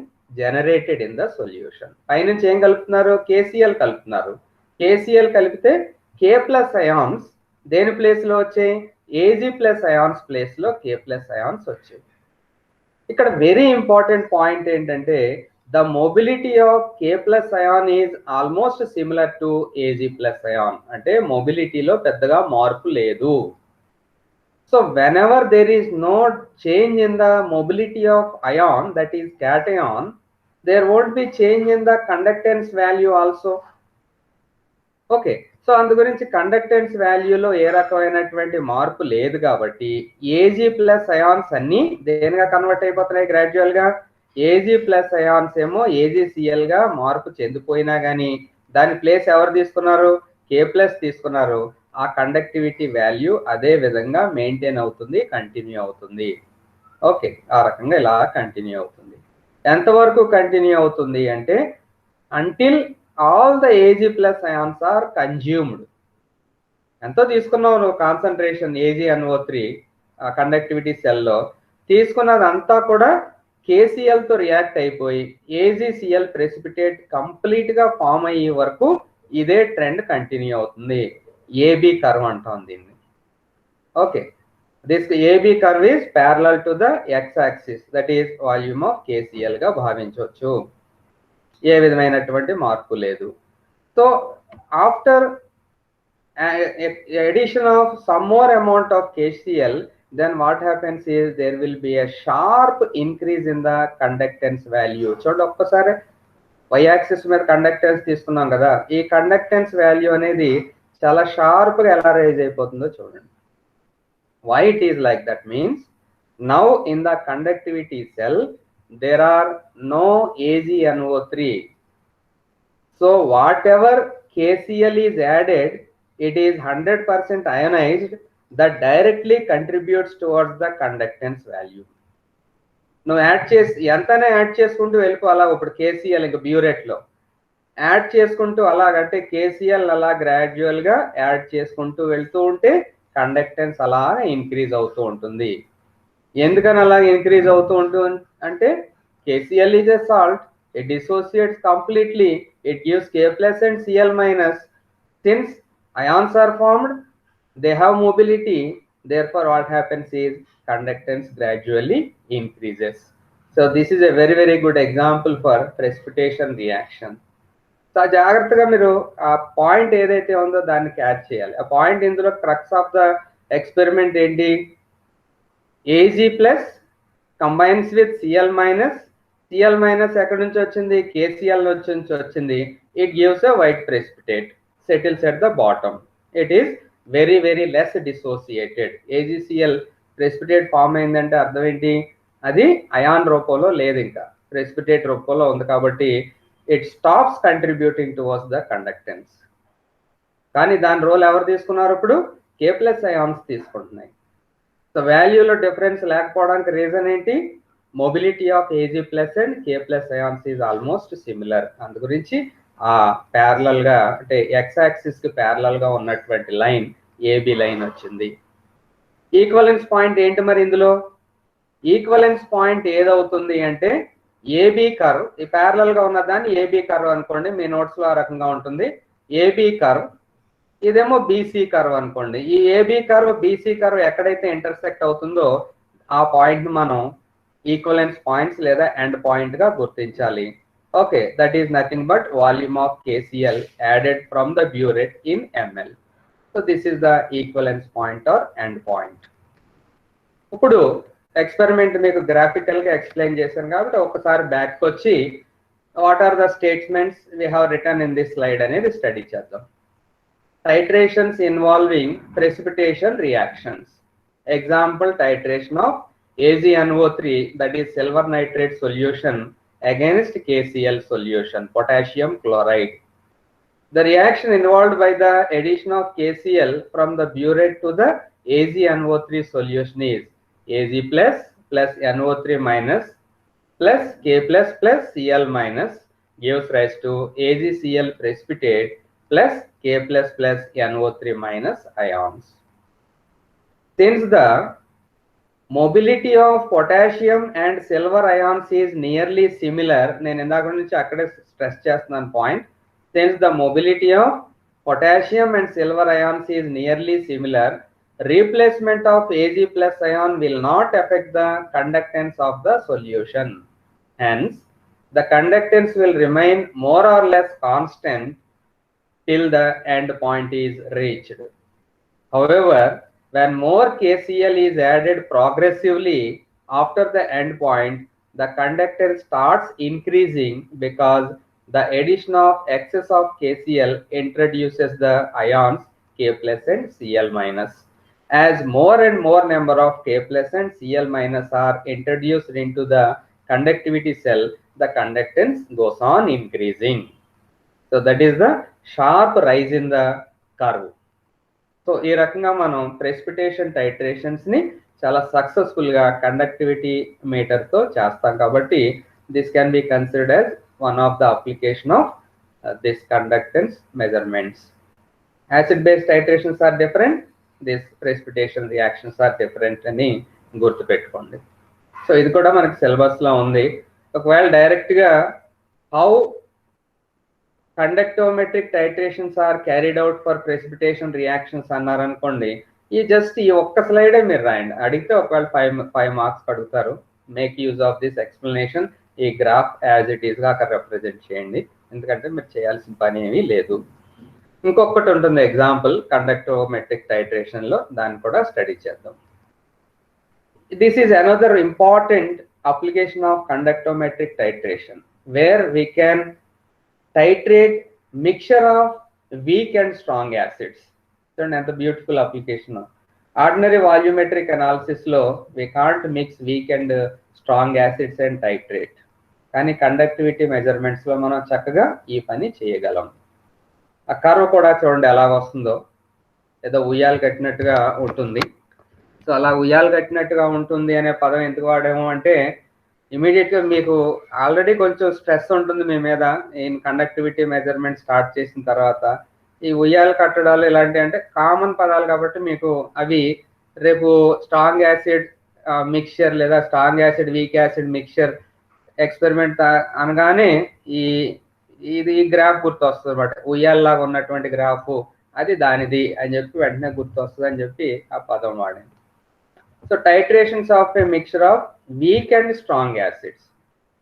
generated in the solution. పైనుంచి ఏం కలుపుతున్నారు, KCl కలుపుతున్నారు. KCl కలిపితే K plus ions దేని ప్లేస్ లో వచ్చాయి, Ag plus ions ప్లేస్ లో K plus ions వచ్చాయి. ఇక్కడ వెరీ ఇంపార్టెంట్ పాయింట్ ఏంటంటే the mobility of K plus ion is almost similar to Ag plus ion. అంటే మొబిలిటీలో పెద్దగా మార్పు లేదు. So whenever there is no change in the mobility of ion, that is cation, there won't be change in the conductance value also. Okay, so అందు గురించి conductance వాల్యూలో ఏ రకమైనటువంటి మార్పు లేదు కాబట్టి Ag ప్లస్ అయాన్స్ అన్ని దేనిగా కన్వర్ట్ అయిపోతున్నాయి గ్రాడ్యువల్ గా. Ag plus ions ఏమో AgCl గా మార్పు చెందిపోయినా కానీ దాని ప్లేస్ ఎవరు తీసుకున్నారు, K ప్లస్ తీసుకున్నారు. ఆ కండక్టివిటీ వాల్యూ అదే విధంగా మెయింటైన్ అవుతుంది, కంటిన్యూ అవుతుంది. ఓకే, ఆ రకంగా ఇలా కంటిన్యూ అవుతుంది. ఎంతవరకు కంటిన్యూ అవుతుంది అంటే until all the Ag plus ions are consumed. ఎంతో తీసుకున్నావు నువ్వు కాన్సన్ట్రేషన్ AgNO3 కండక్టివిటీ సెల్లో, తీసుకున్నదంతా కూడా KCl తో రియాక్ట్ అయిపోయి AgCl ప్రెసిపిటేట్ కంప్లీట్ గా ఫామ్ అయ్యే వరకు ఇదే ట్రెండ్ కంటిన్యూ అవుతుంది. AB కర్వ్ అంటాం దీన్ని. Okay, this AB curve is parallel to the X axis, that is volume of KCl గా భావించవచ్చు. ఏ విధమైనటువంటి మార్పు లేదు. So after addition of some more amount of KCl, then what happens is there will be a sharp increase in the conductance value. చూడండి ఒక్కసారి y axis మీద conductance తీసుకున్నాం కదా, ఈ కండక్టెన్స్ వాల్యూ అనేది చాలా షార్ప్ గా ఎలా రైజ్ అయిపోతుందో చూడండి. Why it is like that means, now in the conductivity cell there are no AgNO3. So whatever KCl is added, it is 100% ionized, that directly contributes towards the conductance value. నువ్వు add చేసి ఎంతనే add చేసుకుంటూ వెళ్ళిపోవాలా. ఇప్పుడు KCL ఇంకా burette లో add చేసుకుంటూ అలాగంటే కేసీఎల్ అలా గ్రాడ్యువల్ గా యాడ్ చేసుకుంటూ వెళ్తూ ఉంటే కండక్టెన్స్ అలా ఇంక్రీజ్ అవుతూ ఉంటుంది. ఎందుకని అలా ఇంక్రీజ్ అవుతూ ఉంటుంది అంటే KCl is a salt, it dissociates completely, it gives K plus and Cl minus. Since ions are formed, they have mobility, therefore what happens is conductance gradually increases. So this is a very very good example for precipitation reaction. So జాగ్రత్తగా మీరు ఆ point ఏదైతే ఉందో దాన్ని catch చేయాలి. ఆ point ఇందులో crux of the experiment ఏంటి, Ag plus combines with Cl minus. Cl minus ఎక్కడి నుంచి వచ్చింది, KCl నుంచి వచ్చింది. It gives a white precipitate, settles at the bottom. It is very very less dissociated. AgCl precipitate form అయిందంటే అర్థం ఏంటి, అది అయాన్ రూపంలో లేదు, ఇంకా ప్రెసిపిటేట్ రూపంలో ఉంది. కాబట్టి it stops contributing towards the conductance. కానీ దాని రోల్ ఎవరు తీసుకున్నారు, ఇప్పుడు K ప్లస్ అయాన్స్ తీసుకుంటున్నాయి. సో వాల్యూలో డిఫరెన్స్ లేకపోవడానికి రీజన్ ఏంటి, mobility of Ag plus and K plus ions is almost similar. అందు గురించి ఆ ప్యారలల్ గా అంటే ఎక్స్ యాక్సిస్ కి ప్యారలల్ గా ఉన్నటువంటి లైన్ AB లైన్ వచ్చింది. ఈక్వలెన్స్ పాయింట్ ఏంటి మరి, ఇందులో ఈక్వలెన్స్ పాయింట్ ఏదవుతుంది అంటే AB కర్వ్. ఈ ప్యారలల్ గా ఉన్న దాన్ని AB కర్వ్ అనుకోండి, మీ నోట్స్ లో ఆ రకంగా ఉంటుంది. AB కర్వ్, ఇదేమో BC కర్వ్ అనుకోండి. ఈ AB కర్వ్ BC కర్వ్ ఎక్కడైతే ఇంటర్సెక్ట్ అవుతుందో ఆ పాయింట్ మనం ఈక్వలెన్స్ పాయింట్స్ లేదా ఎండ్ పాయింట్ గా గుర్తించాలి. Okay, that is nothing but volume of KCl added from the burette in ml. So this is the equivalence point or end point. ఇప్పుడు experiment మీకు graphical గా explain చేశాను కాబట్టి ఒకసారి బ్యాక్ వచ్చి what are the statements we have written in this slide అనేది study చేద్దాం. Titrations involving precipitation reactions. Example, titration of AgNO3, that is silver nitrate solution against KCl solution, potassium chloride. The reaction involved by the addition of KCl from the burette to the AgNO3 solution is Ag plus plus NO3 minus plus K plus plus Cl minus gives rise to AgCl precipitate plus K plus plus NO3 minus ions. Since the mobility of potassium and silver ions is nearly similar, నేను ఇందాక నుంచి అక్కడే stress చేస్తున్నాను point. Since the mobility of potassium and silver ions is nearly similar, replacement of Ag plus ion will not affect the conductance of the solution. Hence, the conductance will remain more or less constant till the end point is reached. However, when more KCl is added progressively after the end point, the conductance starts increasing because the addition of excess of KCl introduces the ions K plus and Cl minus. As more and more number of K plus and Cl minus are introduced into the conductivity cell, the conductance goes on increasing. So that is the sharp rise in the curve. So ఈ రకంగా మనం precipitation titrations ని చాలా successful గా conductivity metre తో చేస్తాం. కాబట్టి this can be considered as one of the application of this conductance measurements. Acid base titrations are different, this precipitation reactions are different అని గుర్తుపెట్టుకోండి. సో ఇది కూడా మనకి సిలబస్ లో ఉంది. ఒకవేళ డైరెక్ట్ గా how conductometric titrations are carried out for precipitation reactions అన్నారనుకోండి, ఈ జస్ట్ ఈ ఒక్క స్లైడే మీరు రాయండి. అడిగితే ఒకవేళ 5 మార్క్స్ అడుగుతారు. Make use of this explanation. ఈ గ్రాఫ్ యాజ్ ఇట్ ఈస్ గా అక్కడ రిప్రజెంట్ చేయండి. ఎందుకంటే మీరు చేయాల్సిన పని ఏమీ లేదు. ఇంకొకటి ఉంటుంది ఎగ్జాంపుల్ కండక్టోమెట్రిక్ టైట్రేషన్ లో, దాన్ని కూడా స్టడీ చేద్దాం. This is another important application of conductometric titration, where we can titrate mixture of weak and strong acids. So another beautiful application. Ordinary volumetric analysis lo we can't mix weak and strong acids and titrate. కానీ conductivity measurements లో మనం చక్కగా ఈ పని చేయగలం. ఆ curve కూడా చూడండి ఎలా వస్తుందో, ఏదో ఉయ్యాలు కట్టినట్టుగా ఉంటుంది. సో అలా ఉయ్యాలు కట్టినట్టుగా ఉంటుంది అనే పదం ఎందుకు వాడాము అంటే, ఇమీడియట్గా మీకు ఆల్రెడీ కొంచెం స్ట్రెస్ ఉంటుంది మీ మీద కండక్టివిటీ మెజర్మెంట్ స్టార్ట్ చేసిన తర్వాత. ఈ ఉయ్యాలు కట్టడాలు ఇలాంటివి అంటే కామన్ పదాలు కాబట్టి మీకు అవి రేపు స్ట్రాంగ్ యాసిడ్ మిక్చర్ లేదా strong acid weak acid mixture experiment అనగానే ఇది గ్రాఫ్ గుర్తు వస్తుంది అనమాట. ఉయ్యాల్లాగా ఉన్నటువంటి గ్రాఫ్ అది దానిది అని చెప్పి వెంటనే గుర్తు వస్తుంది అని చెప్పి ఆ పదం వాడాను. So titrations of a mixture of weak and strong acids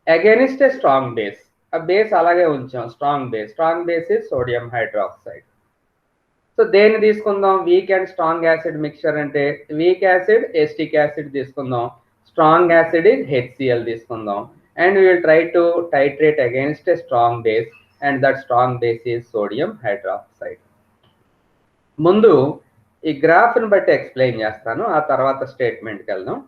against a strong base. ఆ బేస్ అలాగే ఉంచాం, strong base is sodium hydroxide. So దేన్ని తీసుకుందాం? Weak and strong acid mixture అంటే వీక్ యాసిడ్ ఎస్టిక్ యాసిడ్ తీసుకుందాం, స్ట్రాంగ్ యాసిడ్ ఇస్ HCl తీసుకుందాం. And we will try to titrate against a strong base and that strong base is sodium hydroxide. ముందు ఈ గ్రాఫ్ని బట్టి explain చేస్తాను, ఆ తర్వాత స్టేట్మెంట్కి వెళ్దాం.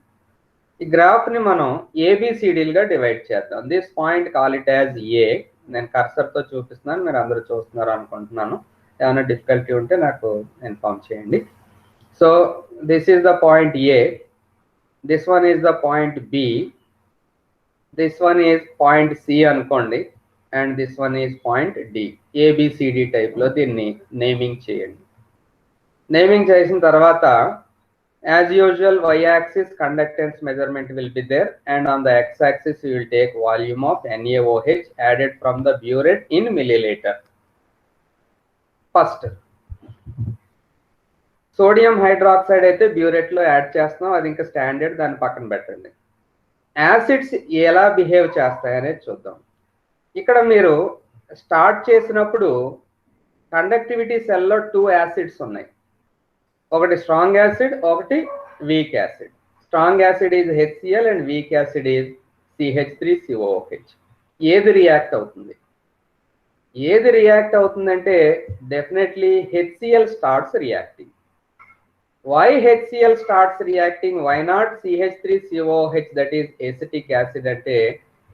ఈ గ్రాఫ్ని మనం ఏబిసిడీలుగా డివైడ్ చేద్దాం. This point call it as a. నేను కర్సర్తో చూపిస్తున్నాను, మీరు అందరూ చూస్తున్నారు అనుకుంటున్నాను. ఏమైనా డిఫికల్టీ ఉంటే నాకు ఇన్ఫార్మ్ చేయండి. So this is the point A, this one is the point B, this one is point C అనుకోండి, and this one is point D. A B C D టైప్లో దీన్ని నేమింగ్ చేయండి. నేమింగ్ చేసిన తర్వాత as usual y axis conductance measurement will be there, and on the x axis you will take volume of NaOH added from the burette in millilitre. First sodium hydroxide అయితే burette లో add చేస్తున్నాం, అది ఇంకా standard, దాన్ని పక్కన పెట్టండి. Acids ఎలా behave చేస్తాయనేది చూద్దాం. ఇక్కడ మీరు స్టార్ట్ చేసినప్పుడు కండక్టివిటీ సెల్లో 2 యాసిడ్స్ ఉన్నాయి, ఒకటి స్ట్రాంగ్ యాసిడ్, ఒకటి weak acid. Strong acid is HCl and weak acid is CH3COOH. ఏది రియాక్ట్ అవుతుంది? ఏది రియాక్ట్ అవుతుందంటే definitely HCl starts reacting. Why HCl starts reacting? Why not CH3COOH that is acetic acid? అంటే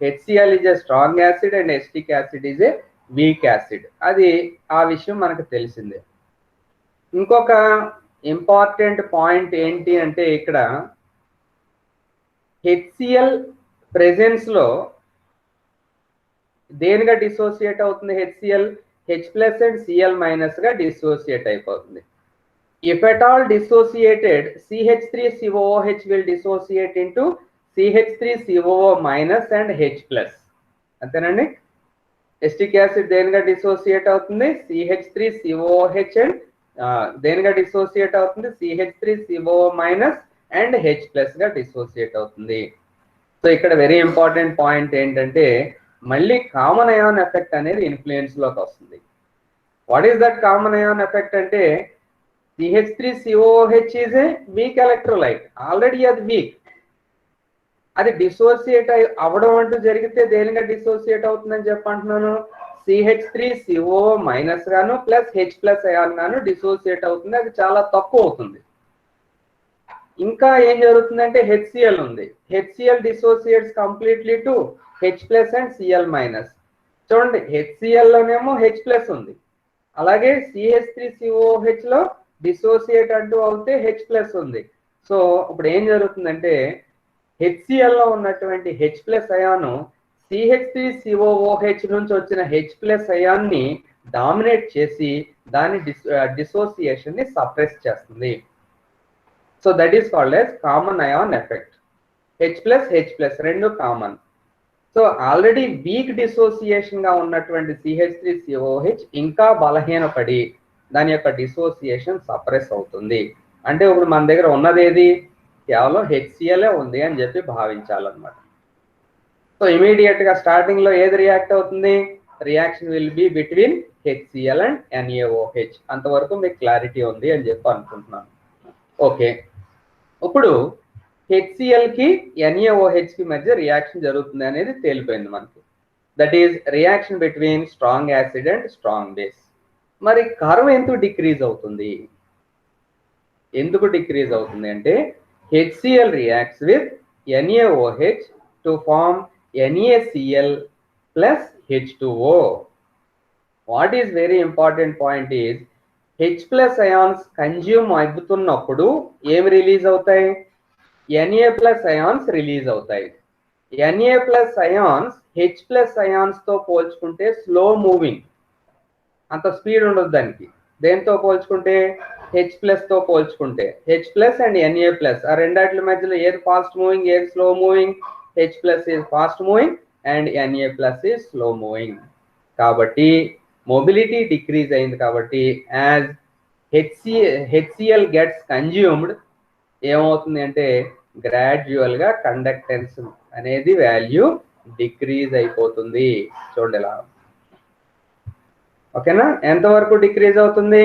HCl is a strong acid and acetic acid is a weak acid. అది ఆ విషయం మనకు తెలిసిందే. ఇంకొక ఇంపార్టెంట్ పాయింట్ ఏంటి అంటే, ఇక్కడ HCl ప్రెజెన్స్ లో దేనిగా డిసోసియేట్ అవుతుంది? HCl H+ అండ్ Cl- గా డిసోసియేట్ అయిపోతుంది. If at all dissociated, CH3COOH will dissociate into CH3COO- and H+. అంతేనండి. ఎస్టిక్ యాసిడ్ దేనిగా డిసోసియేట్ అవుతుంది? CH3COOH అండ్ దేనిగా డిసోసియేట్ అవుతుంది? CH3COO- అండ్ H+ గా డిసోసియేట్ అవుతుంది. సో ఇక్కడ వెరీ ఇంపార్టెంట్ పాయింట్ ఏంటంటే, మళ్ళీ కామన్ అయాన్ ఎఫెక్ట్ అనేది ఇన్ఫ్లుయెన్స్ లోకి వస్తుంది. What is that common ion effect అంటే, CH3COOH is a weak electrolyte, already అది వీక్. అది డిసోసియేట్ అవ్వడం అంటూ జరిగితే దేనిగా డిసోసియేట్ అవుతుందని చెప్పంటున్నాను? CH3COO- గాను ప్లస్ H+ అయాన్ గాను డిసోసియేట్ అవుతుంది. అది చాలా తక్కువ అవుతుంది. ఇంకా ఏం జరుగుతుందంటే HCl ఉంది. HCl dissociates completely to H+ and Cl-. చూడండి, HCl లోనేమో H+ ఉంది, అలాగే CH3COOH లో డిసోసియేట్ అంటూ అవుతే H+ ఉంది. సో ఇప్పుడు ఏం జరుగుతుందంటే, HCl లో ఉన్నటువంటి H+ అయాను CH3COOH నుంచి వచ్చిన H+ అయాన్ని డామినేట్ చేసి దాని డిసోసియేషన్ ని సప్రెస్ చేస్తుంది. So that is called as common ion effect. H+ రెండు కామన్. సో ఆల్రెడీ వీక్ డిసోసియేషన్ గా ఉన్నటువంటి CH3COOH ఇంకా బలహీనపడి దాని యొక్క డిసోసియేషన్ సప్రెస్ అవుతుంది. అంటే ఇప్పుడు మన దగ్గర ఉన్నది ఏది? కేవలం HCl ఉంది అని చెప్పి భావించాలన్నమాట. సో ఇమీడియట్ గా స్టార్టింగ్ లో ఏది రియాక్ట్ అవుతుంది? Reaction will be between HCl and NaOH. అంతవరకు మీకు క్లారిటీ ఉంది అని చెప్పి అనుకుంటున్నాను. ఓకే, ఇప్పుడు HCl కి NaOH కి మధ్య రియాక్షన్ జరుగుతుంది అనేది తేలిపోయింది మనకి. That is reaction between strong acid and strong base. మరి కర్వ్ ఎందుకు డిక్రీజ్ అవుతుంది? ఎందుకు డిక్రీజ్ అవుతుంది అంటే HCl reacts with NaOH to form NaCl plus H2O. What is very important point is H plus ions consume అవుతున్నప్పుడు ఏమి release అవుతాయి? Na plus ions release అవుతాయి. Na plus ions H plus ions తో పోల్చుకుంటే slow moving, అంత speed ఉండదు దానికి. దేంతో పోల్చుకుంటే H plus తో పోల్చుకుంటే H plus and Na plus ఆ రెండాట్ల మధ్యలో ఏది ఫాస్ట్ మూవింగ్, ఏది slow moving? H plus is fast moving and Na plus is slow moving. కాబట్టి మొబిలిటీ డిక్రీజ్ అయింది. కాబట్టి యాజ్ HCl గెట్స్ కన్జ్యూమ్డ్ ఏమవుతుంది అంటే గ్రాడ్యువల్ గా కండక్టెన్స్ అనేది వాల్యూ డిక్రీజ్ అయిపోతుంది. చూడండి ఇలా. ఓకేనా? ఎంతవరకు డిక్రీజ్ అవుతుంది?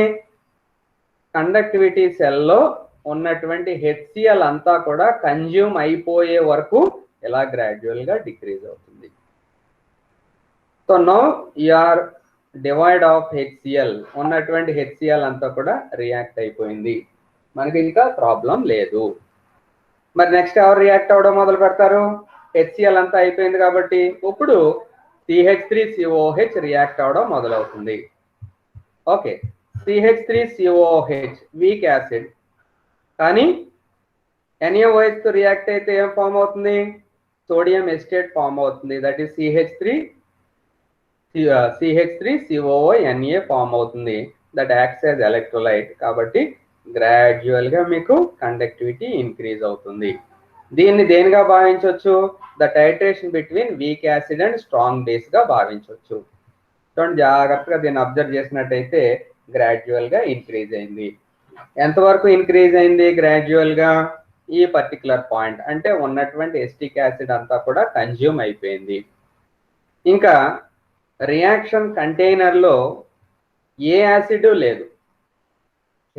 కండక్టివిటీ సెల్లో ఉన్నటువంటి HCl అంతా కూడా కన్జ్యూమ్ అయిపోయే వరకు ఇలా గ్రాడ్యువల్ గా డిక్రీజ్ అవుతుంది. So now you are devoid of HCl, ఉన్నటువంటి HCl అంతా కూడా రియాక్ట్ అయిపోయింది, మనకి ఇంకా ప్రాబ్లం లేదు. మరి నెక్స్ట్ ఎవరు రియాక్ట్ అవ్వడం మొదలు పెడతారు? HCl అంతా అయిపోయింది కాబట్టి ఇప్పుడు CH3COOH రియాక్ట్ అవ్వడం మొదలవుతుంది. ఓకే, CH3COOH వీక్ యాసిడ్, కానీ NaOH తో రియాక్ట్ అయితే ఏం ఫామ్ అవుతుంది? సోడియం ఎస్టేట్ ఫామ్ అవుతుంది. దట్ ఈస్ CH3COONA ఫామ్ అవుతుంది. That acts as electrolyte. కాబట్టి గ్రాడ్యువల్ గా మీకు కండక్టివిటీ ఇంక్రీజ్ అవుతుంది. దీన్ని దేనిగా భావించవచ్చు? The titration between weak acid and strong base గా భావించవచ్చు. చూడండి, జాగ్రత్తగా దీన్ని అబ్జర్వ్ చేసినట్టయితే గ్రాడ్యువల్ గా ఇంక్రీజ్ అయింది. ఎంతవరకు ఇంక్రీజ్ అయింది? గ్రాడ్యువల్ గా ఈ పర్టికులర్ పాయింట్, అంటే ఉన్నటువంటి ఎస్టిక్ యాసిడ్ అంతా కూడా కన్జ్యూమ్ అయిపోయింది. ఇంకా రియాక్షన్ కంటైనర్ లో ఏ యాసిడ్ లేదు.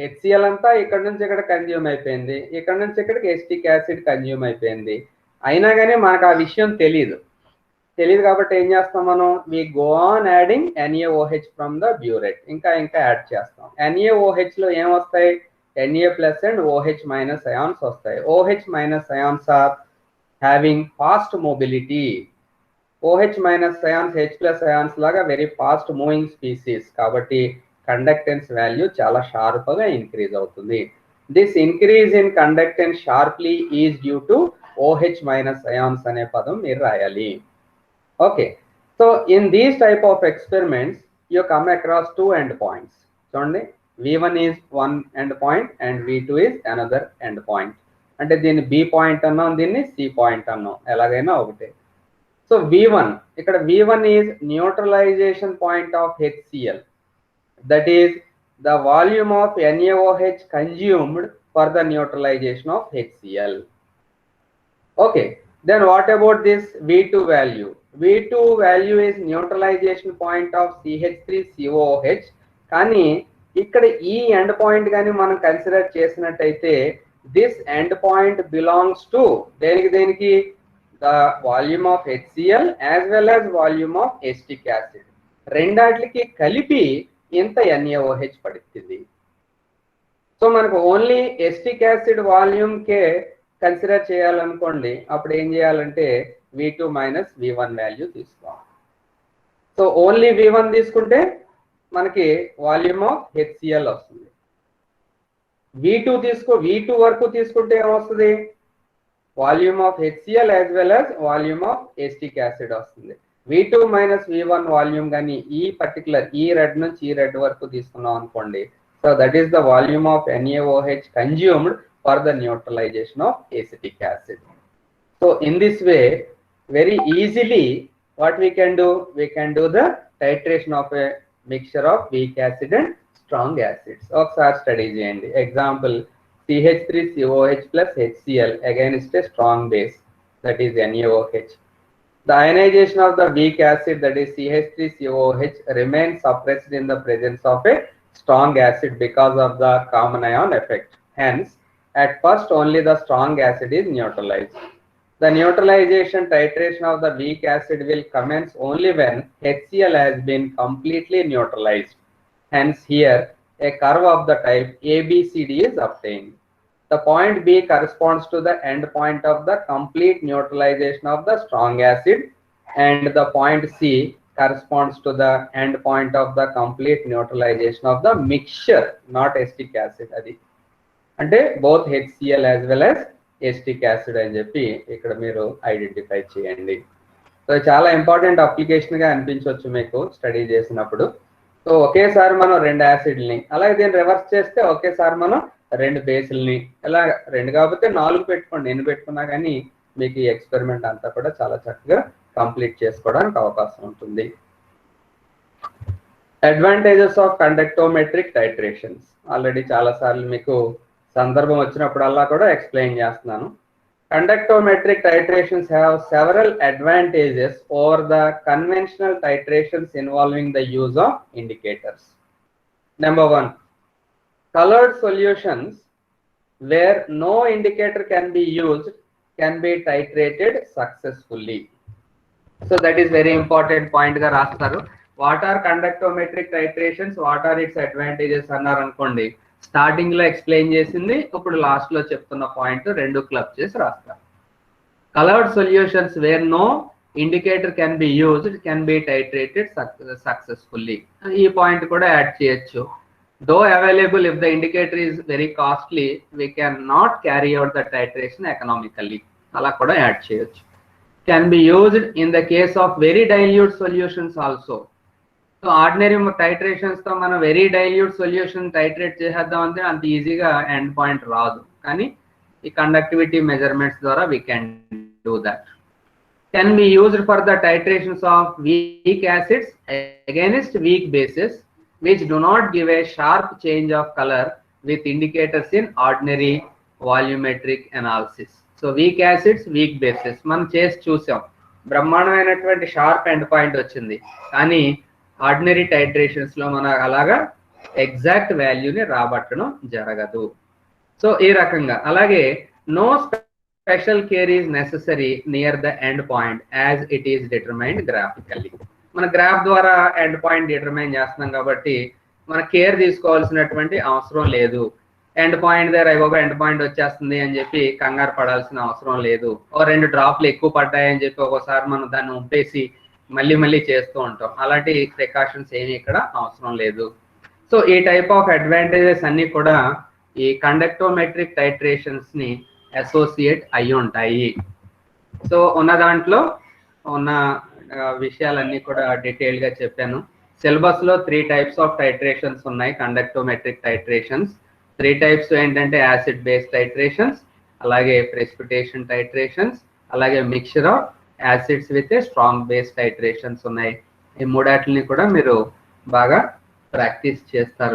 HCl అంతా ఇక్కడ నుంచి ఇక్కడ కన్జ్యూమ్ అయిపోయింది, ఇక్కడ నుంచి ఇక్కడికి ఎస్టిక్ యాసిడ్ కన్జ్యూమ్ అయిపోయింది. అయినా కానీ మనకు ఆ విషయం తెలియదు కాబట్టి ఏం చేస్తాం మనం? We go on adding NaOH from the burette. ఇంకా యాడ్ చేస్తాం. NaOH లో ఏం వస్తాయి? Na plus and OH minus ions వస్తాయి. OH minus ions are having fast mobility. OH minus ions H plus ions లాగా వెరీ ఫాస్ట్ మూవింగ్ స్పీసీస్ కాబట్టి conductance value చాలా sharp గా ఇంక్రీజ్ అవుతుంది. This increase in conductance sharply is due to OH minus ions అనే పదం మీరు రాయాలి. Okay, so in these type of experiments you come across two end points. చూడండి, V1 is one end point and V2 is another end point. అంటే దీన్ని B point అన్నాం, దీన్ని C point అన్నాం, ఎలాగైనా ఒకటే. సో V1, ఇక్కడ V1 is neutralization point of HCl. That is the volume of NaOH consumed for the neutralization of HCl. Okay, then what about this V2 value? V2 value is neutralization point of CH3COOH. కానీ ఇక్కడ ఈ end point కానీ మనం consider చేసినట్టయితే this end point belongs to దేనికి? The volume of HCl as well as volume of acetic acid. రెండాట్లకి కలిపి ఇంత NaOH పడుతుంది. సో మనకు ఓన్లీ ఎస్టిక్ యాసిడ్ వాల్యూమ్ కే కన్సిడర్ చేయాలనుకోండి, అప్పుడు ఏం చేయాలంటే V2 మైనస్ V1 వాల్యూ తీసుకోవాలి. సో ఓన్లీ V1 తీసుకుంటే మనకి వాల్యూమ్ ఆఫ్ HCl వస్తుంది. V2 వరకు తీసుకుంటే ఏమొస్తుంది? Volume of HCl as well as volume of acetic acid వస్తుంది. V2 మైనస్ V1 వాల్యూమ్ కానీ ఈ పర్టికులర్ ఈ రెడ్ నుంచి ఈ రెడ్ వరకు తీసుకున్నాం అనుకోండి, so that is the volume of NaOH consumed for the neutralisation of acetic acid. So in this way very easily what we can do the titration of a mixture of weak acid and strong acids. ఒకసారి study చేయండి. Example CH3COOH plus HCl against a strong base, that is NaOH. The ionization of the weak acid, that is CH3COOH, remains suppressed in the presence of a strong acid because of the common ion effect. Hence, at first only the strong acid is neutralized. The neutralization titration of the weak acid will commence only when HCl has been completely neutralized. Hence, here a curve of the type ABCD is obtained. The point B corresponds to the end point of the complete neutralization of the strong acid, and the point C corresponds to the end point of the complete neutralization of the mixture, not acetic acid. Adi ante both HCl as well as acetic acid అని చెప్పి ఇక్కడ మీరు identify చేయండి. So చాలా important application గా అనిపించవచ్చు మీకు study చేసినప్పుడు. సో ఒకేసారి మనం 2 యాసిడ్లని, అలాగే దీన్ని రివర్స్ చేస్తే ఒకేసారి మనం 2 బేసుల్ని, ఇలా 2 కాకపోతే 4 పెట్టుకోండి, ఎన్ని పెట్టుకున్నా కానీ మీకు ఈ ఎక్స్పెరిమెంట్ అంతా కూడా చాలా చక్కగా కంప్లీట్ చేసుకోవడానికి అవకాశం ఉంటుంది. Advantages of conductometric titrations already చాలా సార్లు మీకు సందర్భం వచ్చినప్పుడల్లా కూడా ఎక్స్ప్లెయిన్ చేస్తున్నాను. Conductometric titrations have several advantages over the conventional titrations involving the use of indicators. Number 1, colored solutions where no indicator can be used can be titrated successfully. So that is very important point ga rastaru. What are conductometric titrations, what are its advantages annaru anukondi. Starting లో explain చేసింది, ఇప్పుడు last లో చెప్తున్న point 2 club చేసి రాస్తారు. Coloured solutions where no indicator can be used can be titrated successfully. ఈ point కూడా add చేయొచ్చు. Though available if the indicator is very costly we can not carry out the titration economically, అలా కూడా add చేయొచ్చు. Can be used in the case of very dilute solutions also. So ordinary titrations తో మనం very dilute solution titrate చేసేద్దాం అంటే అంత ఈజీగా end point రాదు, కానీ ఈ కండక్టివిటీ మెజర్మెంట్స్ ద్వారా we can do that. Can be used for the titrations of week acids against week bases which do not give a sharp change of colour with indicators in ordinary volumetric analysis. So weak acids, week bases మనం చేసి చూసాం, బ్రహ్మాండమైనటువంటి sharp end point వచ్చింది, కానీ ordinary titrations లో మన అలాగా exact వాల్యూని రాబట్టడం జరగదు. సో ఈ రకంగా, అలాగే no special care is necessary near the end point as it is determined graphically. మన గ్రాఫ్ ద్వారా ఎండ్ పాయింట్ డిటర్మైన్ చేస్తున్నాం కాబట్టి మన కేర్ తీసుకోవాల్సినటువంటి అవసరం లేదు. ఎండ్ పాయింట్ దగ్గర ఎండ్ పాయింట్ వచ్చేస్తుంది అని చెప్పి కంగారు పడాల్సిన అవసరం లేదు. ఓ 2 డ్రాప్లు ఎక్కువ పడ్డాయని చెప్పి ఒకసారి మనం దాన్ని ఉంపేసి మళ్ళీ చేస్తూ ఉంటాం. అలాంటి ప్రికాషన్స్ ఏమి ఇక్కడ అవసరం లేదు. సో ఈ టైప్ ఆఫ్ అడ్వాంటేజెస్ అన్ని కూడా ఈ కండక్టోమెట్రిక్ టైట్రేషన్స్ ని అసోసియేట్ అయి ఉంటాయి. సో ఉన్న దాంట్లో ఉన్న విషయాలన్నీ కూడా డీటెయిల్ గా చెప్పాను. సిలబస్ లో 3 టైప్స్ ఆఫ్ టైట్రేషన్స్ ఉన్నాయి. కండక్టోమెట్రిక్ టైట్రేషన్స్ 3 టైప్స్ ఏంటంటే యాసిడ్ బేస్ టైట్రేషన్స్, అలాగే ప్రెసిపిటేషన్ టైట్రేషన్స్, అలాగే mixture of acids with strong base titrations ఉన్నాయి. ఈ 3 కూడా మీరు బాగా ప్రాక్టీస్ చేస్తారు.